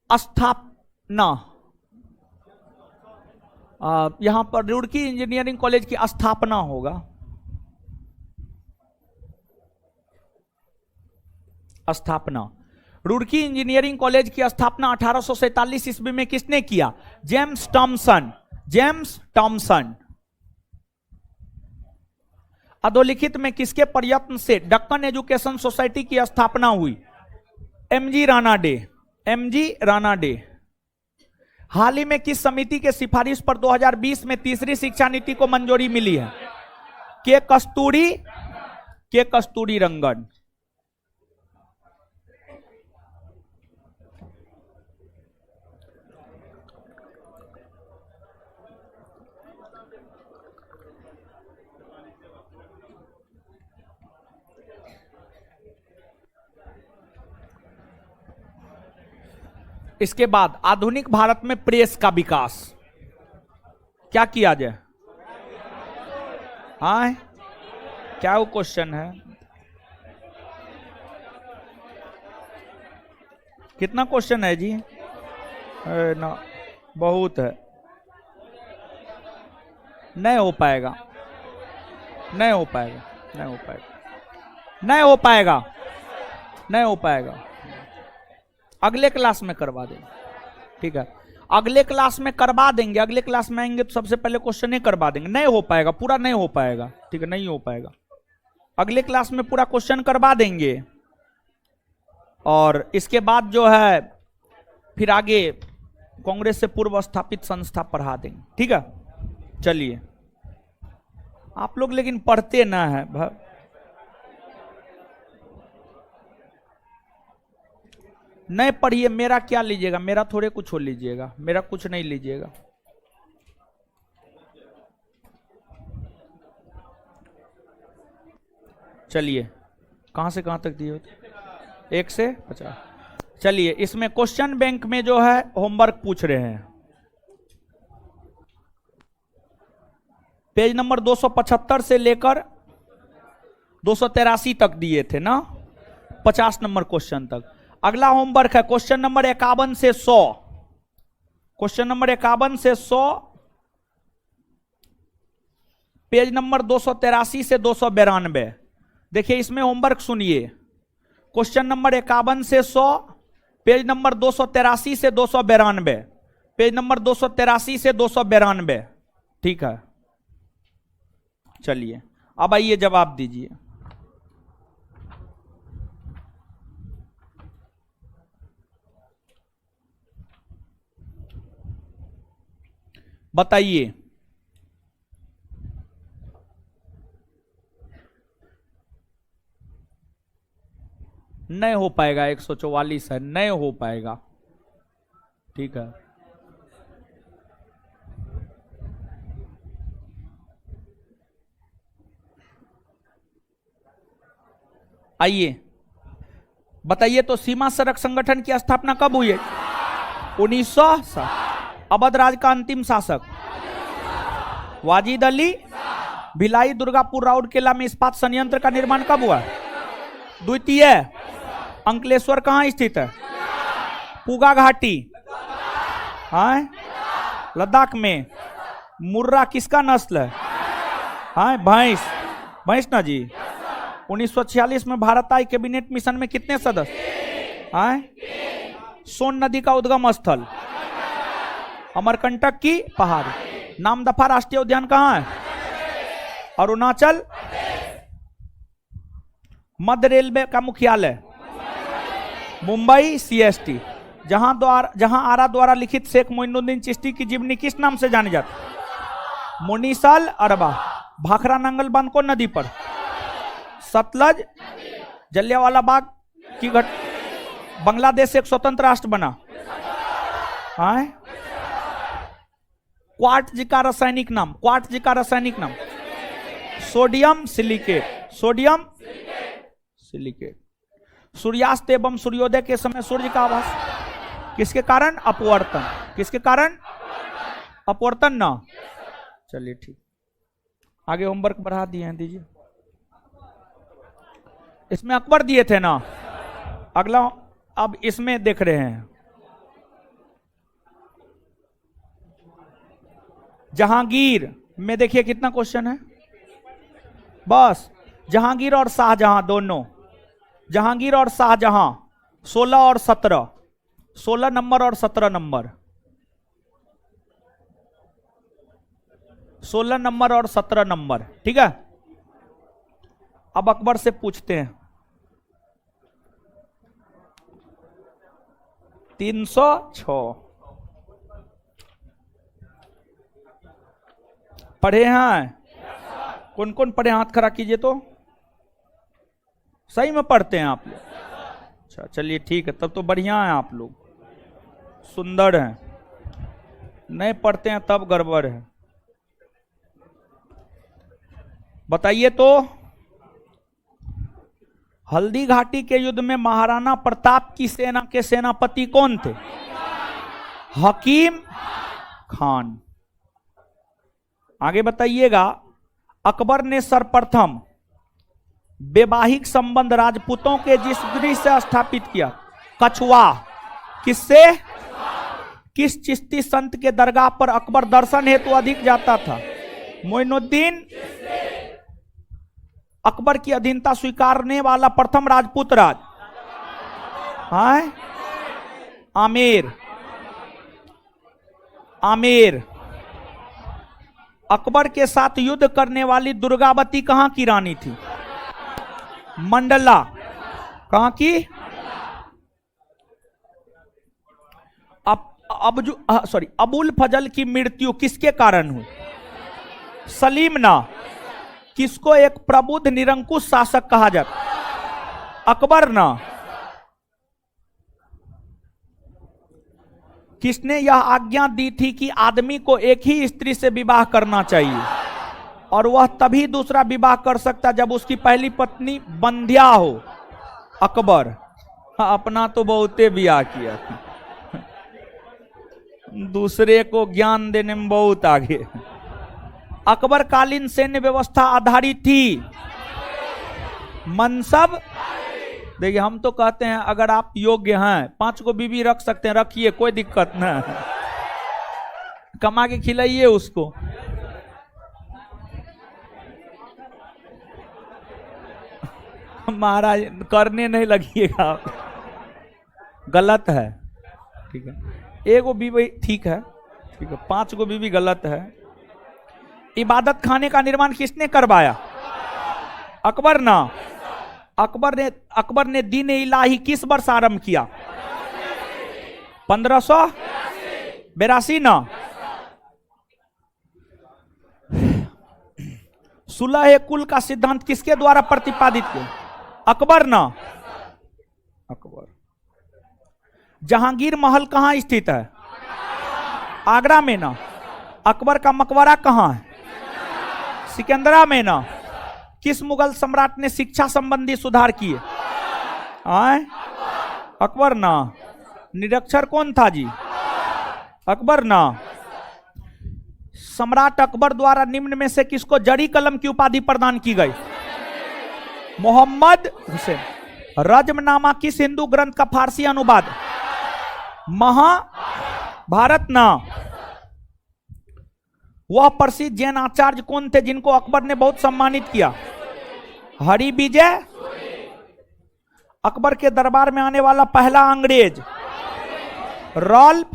स्थापना, यहां पर रुड़की इंजीनियरिंग कॉलेज की स्थापना होगा। स्थापना। रुड़की इंजीनियरिंग कॉलेज की स्थापना 1847 ईस्वी में किसने किया? James Thomason. James Thomason. अधोलिखित में किसके प्रयत्न से दक्कन एजुकेशन सोसाइटी की स्थापना हुई? एमजी रानाडे। एमजी रानाडे। हाल ही में किस समिति के सिफारिश पर 2020 में तीसरी शिक्षा नीति को मंजूरी मिली है? के कस्तूरी रंगन। इसके बाद आधुनिक भारत में प्रेस का विकास क्या किया जाए? हाँ क्या वो क्वेश्चन है? कितना क्वेश्चन है जी? ना बहुत है। नहीं हो पाएगा, नहीं हो पाएगा, नहीं हो पाएगा, नहीं हो पाएगा, नहीं हो पाएगा। अगले क्लास में करवा देंगे, ठीक है? अगले क्लास में करवा देंगे। अगले क्लास में आएंगे तो सबसे पहले क्वेश्चन ही करवा देंगे। नहीं हो पाएगा, पूरा नहीं हो पाएगा, ठीक है? नहीं हो पाएगा। अगले क्लास में पूरा क्वेश्चन करवा देंगे और इसके बाद जो है फिर आगे कांग्रेस से पूर्व स्थापित संस्था पढ़ा देंगे, ठीक है? चलिए, आप लोग लेकिन पढ़ते ना है। नहीं पढ़िए, मेरा क्या लीजिएगा? मेरा थोड़े कुछ हो लीजिएगा, मेरा कुछ नहीं लीजिएगा। चलिए, कहां से कहां तक दिए होते? 1 से 50। चलिए, इसमें क्वेश्चन बैंक में जो है होमवर्क पूछ रहे हैं। पेज नंबर 275 से लेकर 283 तक दिए थे ना, 50 नंबर क्वेश्चन तक। अगला होमवर्क है क्वेश्चन नंबर 51 से 100। क्वेश्चन नंबर 51 से 100, पेज नंबर 283 से 292। देखिए इसमें होमवर्क सुनिए। क्वेश्चन नंबर 51 से 100, पेज नंबर 283 से 292, पेज नंबर 283 से 292, ठीक है? चलिए, अब आइए जवाब दीजिए। बताइए। नहीं हो पाएगा, 144 है, नहीं हो पाएगा। ठीक है, आइए बताइए तो, सीमा सड़क संगठन की स्थापना कब हुई है? 1900। अवध राज का अंतिम शासक वाजिद अली। भिलाई दुर्गापुर राउर केला में इस्पात संयंत्र का निर्माण कब हुआ? द्वितीय। अंकलेश्वर कहां स्थित है? पूगा घाटी, हाँ, लद्दाख में। मुर्रा किसका नस्ल है? हाँ, भैंस, भैंस ना जी। 1946 में भारत आई कैबिनेट मिशन में कितने सदस्य? हाँ, सोन नदी का उद्गम स्थल अमरकंटक की पहाड़। नामदफा राष्ट्रीय उद्यान कहाँ है? अरुणाचल। मध्य रेलवे का मुख्यालय मुंबई CST। जहां आरा द्वारा लिखित शेख मोइनुद्दीन चिश्ती की जीवनी किस नाम से जानी जाती? मुनीसल अरबा। भाखड़ा नंगल बांध कौन नदी पर? सतलज। जलियांवाला बाग की बांग्लादेश एक स्वतंत्र राष्ट्र बना। हाँ? क्वार्ट्ज का रासायनिक नाम, क्वार्ट्ज का रासायनिक नाम सोडियम सिलिकेट, सोडियम सिलिकेट। सूर्यास्त एवं सूर्योदय के समय सूर्य का आभास किसके कारण? अपवर्तन। किसके कारण? अपवर्तन ना। चलिए ठीक, आगे होमवर्क बढ़ा दिए हैं, दीजिए। इसमें अकबर दिए थे ना, अगला अब इसमें देख रहे हैं जहांगीर में। देखिए कितना क्वेश्चन है, बस जहांगीर और शाहजहां दोनों, जहांगीर और शाहजहां 16 और 17, 16 नंबर और 17 नंबर, 16 नंबर और 17 नंबर। ठीक है, अब अकबर से पूछते हैं। 306 पढ़े हैं? कौन कौन पढ़े? हाथ खड़ा कीजिए तो। सही में पढ़ते हैं आप लोग? अच्छा चलिए ठीक है, तब तो बढ़िया है, आप लोग सुंदर हैं। नहीं पढ़ते हैं तब गड़बड़ है। बताइए तो, हल्दी घाटी के युद्ध में महाराणा प्रताप की सेना के सेनापति कौन थे? हकीम खान। आगे बताइएगा, अकबर ने सर्वप्रथम वैवाहिक संबंध राजपूतों के जिस गृह से स्थापित किया? कछुआ। किससे? किस चिश्ती संत के दरगाह पर अकबर दर्शन हेतु अधिक जाता था? मोइनुद्दीन। अकबर की अधीनता स्वीकारने वाला प्रथम राजपूत राज? हाँ, आमेर। आमेर। अकबर के साथ युद्ध करने वाली दुर्गावती कहां की रानी थी? मंडला। कहां की? अबुल फजल की मृत्यु किसके कारण हुई? सलीम ना। किसको एक प्रबुद्ध निरंकुश शासक कहा जाता? अकबर ना। किसने यह आज्ञा दी थी कि आदमी को एक ही स्त्री से विवाह करना चाहिए और वह तभी दूसरा विवाह कर सकता जब उसकी पहली पत्नी बंध्या हो? अकबर। अपना तो बहुते ब्याह किया, दूसरे को ज्ञान देने में बहुत आगे। अकबर कालीन सैन्य व्यवस्था आधारित थी मनसब। देखिए हम तो कहते हैं अगर आप योग्य हैं 5 को बीवी रख सकते हैं, रखिए, कोई दिक्कत नहीं, कमा के खिलाइए उसको। महाराज करने नहीं लगिएगा, गलत है। ठीक है, एगो बीवी ठीक है, ठीक है, 5 को बीवी गलत है। इबादत खाने का निर्माण किसने करवाया? अकबर ना। अकबर ने दीन इलाही किस वर्ष आरंभ किया? 1582 ना। सुलह कुल का सिद्धांत किसके द्वारा प्रतिपादित किया? अकबर ना। अकबर। जहांगीर महल कहां स्थित है? आगरा में ना। अकबर का मकबरा कहां है? सिकंदरा में ना। किस मुगल सम्राट ने शिक्षा संबंधी सुधार किए? आए अकबर ना। निरक्षर कौन था जी? अकबर ना। सम्राट अकबर द्वारा निम्न में से किसको जरी कलम की उपाधि प्रदान की गई? मोहम्मद हुसैन। रज्मनामा किस हिंदू ग्रंथ का फारसी अनुवाद? महाभारत ना। वह प्रसिद्ध जैन आचार्य कौन थे जिनको अकबर ने बहुत सम्मानित किया? हरि विजय। अकबर के दरबार में आने वाला पहला अंग्रेज? रॉल्फ।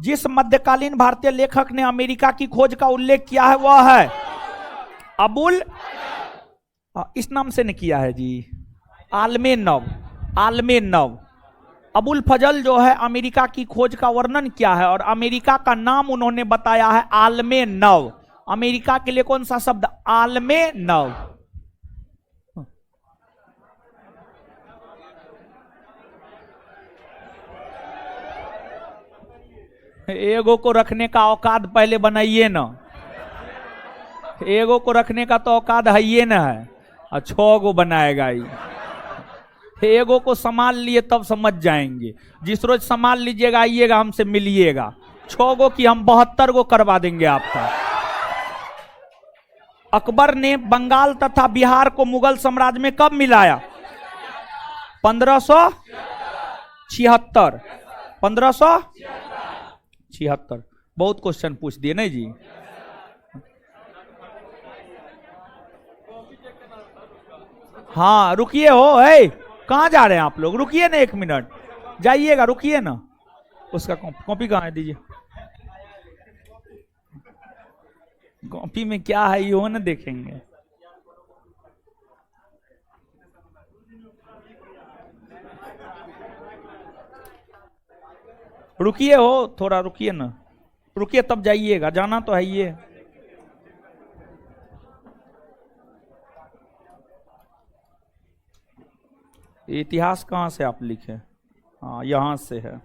जिस मध्यकालीन भारतीय लेखक ने अमेरिका की खोज का उल्लेख किया है वह है? अबुल, इस नाम से ने किया है जी, आलमे नव। आलमे नव। अबुल फजल जो है अमेरिका की खोज का वर्णन किया है और अमेरिका का नाम उन्होंने बताया है आलमे नव। अमेरिका के लिए कौन सा शब्द? आलमे नव। एगो को रखने का औकात पहले बनाइए ना। एगो को रखने का तो औकात है ही ना है, और 6 गो बनाएगा ही। एगो को संभाल लिए तब समझ जाएंगे। जिस रोज संभाल लीजिएगा आइएगा हमसे मिलिएगा। 6 गो की हम 72 गो करवा देंगे आपका। अकबर ने बंगाल तथा बिहार को मुगल साम्राज्य में कब मिलाया? 1576। 1576। बहुत क्वेश्चन पूछ दिए नहीं जी। हाँ रुकिए हो, है कहां जा रहे हैं आप लोग? रुकिए ना 1 मिनट, जाइएगा, रुकिए ना। उसका कॉपी कहां है? दीजिए। कॉपी में क्या है ये ना देखेंगे। रुकिए हो, थोड़ा रुकिए ना, रुकिए तब जाइएगा, जाना तो है ये। इतिहास कहां से आप लिखे? हाँ यहां से है।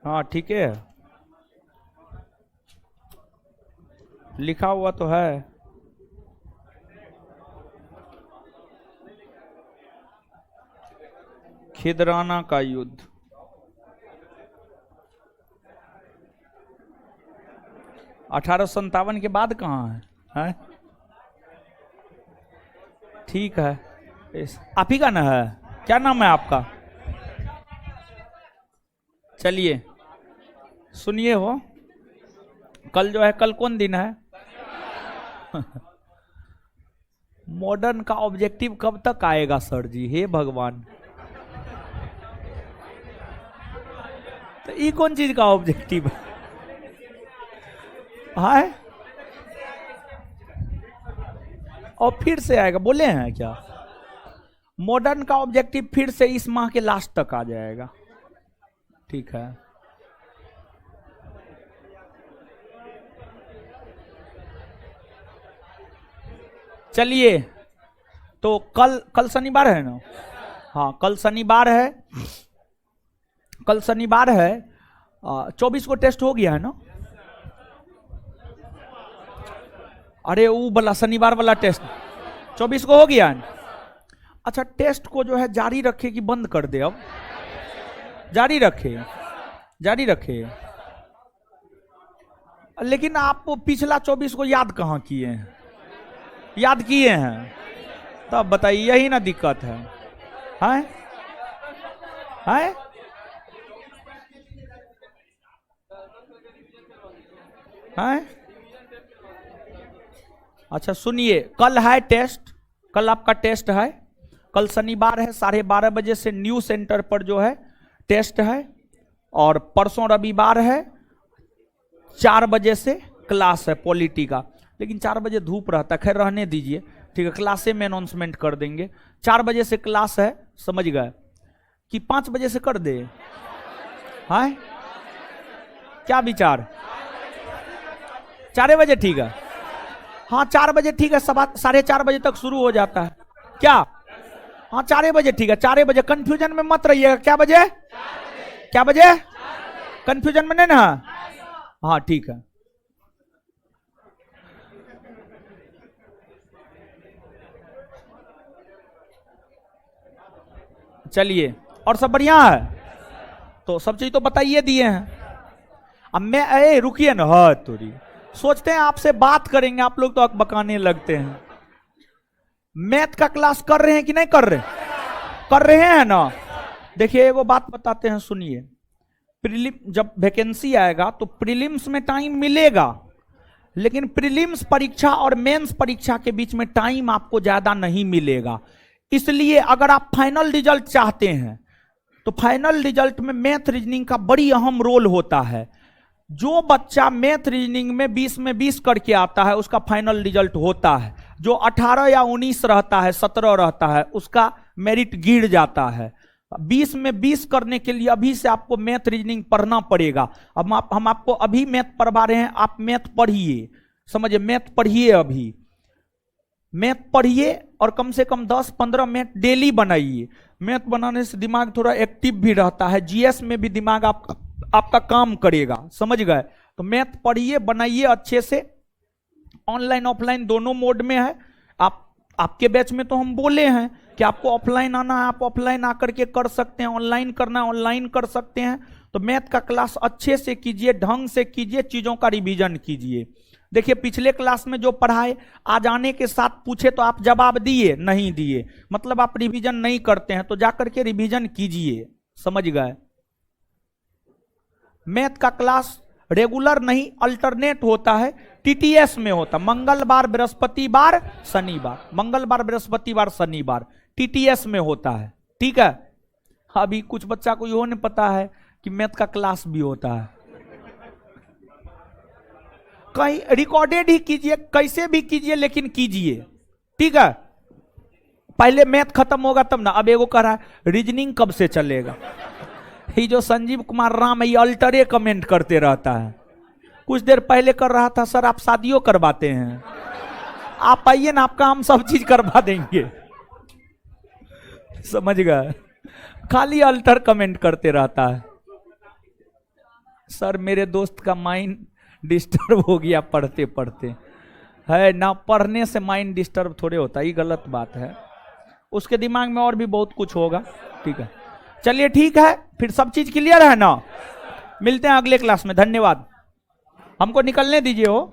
हाँ ठीक है, लिखा हुआ तो है। खिदराना का युद्ध 1857 के बाद कहाँ है? ठीक है, आप ही का ना है? क्या नाम है आपका? चलिए सुनिए हो, कल जो है, कल कौन दिन है? मॉडर्न का ऑब्जेक्टिव कब तक आएगा सर जी? हे भगवान, तो ये कौन चीज का ऑब्जेक्टिव है? और फिर से आएगा, बोले हैं क्या? मॉडर्न का ऑब्जेक्टिव फिर से इस माह के लास्ट तक आ जाएगा। ठीक है, चलिए तो कल शनिवार है ना? हाँ कल शनिवार है, कल शनिवार है। 24 को टेस्ट हो गया है ना? अरे वो वाला शनिवार वाला टेस्ट 24 को हो गया है। अच्छा, टेस्ट को जो है जारी रखे कि बंद कर दे? अब जारी रखे, जारी रखे। लेकिन आप पिछला 24 को याद कहाँ किए हैं? याद किए हैं तब बताइए, यही ना दिक्कत है। हैं? अच्छा सुनिए, कल है टेस्ट, कल आपका टेस्ट है। कल शनिवार है, 12:30 बजे से न्यू सेंटर पर जो है टेस्ट है। और परसों रविवार है, 4 बजे से क्लास है पॉलिटी का। लेकिन 4 बजे धूप रहता है, खैर रहने दीजिए, ठीक है, क्लासे में अनाउंसमेंट कर देंगे। 4 बजे से क्लास है, समझ गए? कि 5 बजे से कर दे? हाँ क्या विचार? 4 बजे ठीक है। हाँ 4 बजे ठीक है, 4:30 तक शुरू हो जाता है क्या? हाँ 4 बजे ठीक है, 4 बजे। कंफ्यूजन में मत रहिएगा। क्या बजे? क्या बजे? कंफ्यूजन में नहीं ना? हाँ ठीक है। चलिए, और सब बढ़िया है? तो सब चीज तो बताइए दिए हैं। अब मैं रुकिए ना, हाँ तोरी सोचते हैं आपसे बात करेंगे, आप लोग तो अकबकाने लगते हैं। मैथ का क्लास कर रहे हैं कि नहीं कर रहे? कर रहे हैं ना? देखिए एगो बात बताते हैं, सुनिए। प्रीलिम जब वैकेंसी आएगा तो प्रीलिम्स में टाइम मिलेगा, लेकिन प्रीलिम्स परीक्षा और मेंस परीक्षा के बीच में टाइम आपको ज्यादा नहीं मिलेगा। इसलिए अगर आप फाइनल रिजल्ट चाहते हैं तो फाइनल रिजल्ट में मैथ रीजनिंग का बड़ी अहम रोल होता है। जो बच्चा मैथ रीजनिंग में 20 में 20 करके आता है उसका फाइनल रिजल्ट होता है। जो 18 या 19 रहता है, 17 रहता है, उसका मेरिट गिर जाता है। 20 में 20 करने के लिए अभी से आपको मैथ रीजनिंग पढ़ना पड़ेगा। अब हम आपको अभी मैथ पढ़वा रहे हैं, आप मैथ पढ़िए, समझिए, मैथ पढ़िए, अभी मैथ पढ़िए और कम से कम 10-15 मैथ डेली बनाइए। मैथ बनाने से दिमाग थोड़ा एक्टिव भी रहता है, जीएस में भी दिमाग आपका काम करेगा, समझ गए? तो मैथ पढ़िए, बनाइए अच्छे से। ऑनलाइन ऑफलाइन दोनों मोड में है। आपके बैच में तो हम बोले हैं कि आपको ऑफलाइन आना है, आप ऑफलाइन आकर के कर सकते हैं, ऑनलाइन करना है ऑनलाइन कर सकते हैं। तो मैथ का क्लास अच्छे से कीजिए, ढंग से कीजिए, चीजों का रिवीजन कीजिए। देखिए पिछले क्लास में जो पढ़ाए आज आने के साथ पूछे तो आप जवाब दिए नहीं दिए, मतलब आप रिवीजन नहीं करते हैं। तो जाकर के रिवीजन कीजिए, समझ गए? मैथ का क्लास रेगुलर नहीं, अल्टरनेट होता है, टीटीएस में होता, मंगलवार बृहस्पतिवार शनिवार, मंगलवार बृहस्पतिवार शनिवार टीटीएस में होता है, ठीक है? अभी कुछ बच्चा को यह नहीं पता है कि मैथ का क्लास भी होता है। कहीं रिकॉर्डेड ही कीजिए, कैसे भी कीजिए, लेकिन कीजिए, ठीक है? पहले मैथ खत्म होगा तब ना। अब एगो कह रहा है रीजनिंग कब से चलेगा। ये जो संजीव कुमार राम है, ये अल्टरे कमेंट करते रहता है। कुछ देर पहले कर रहा था सर आप शादियों करवाते हैं, आप आइए ना, आपका हम सब चीज करवा देंगे, समझ गए? खाली अल्टर कमेंट करते रहता है। सर मेरे दोस्त का माइंड डिस्टर्ब हो गया पढ़ते पढ़ते। है ना, पढ़ने से माइंड डिस्टर्ब थोड़े होता, ये गलत बात है। उसके दिमाग में और भी बहुत कुछ होगा, ठीक है? चलिए ठीक है, फिर सब चीज क्लियर है ना? मिलते हैं अगले क्लास में, धन्यवाद। हमको निकलने दीजिए हो।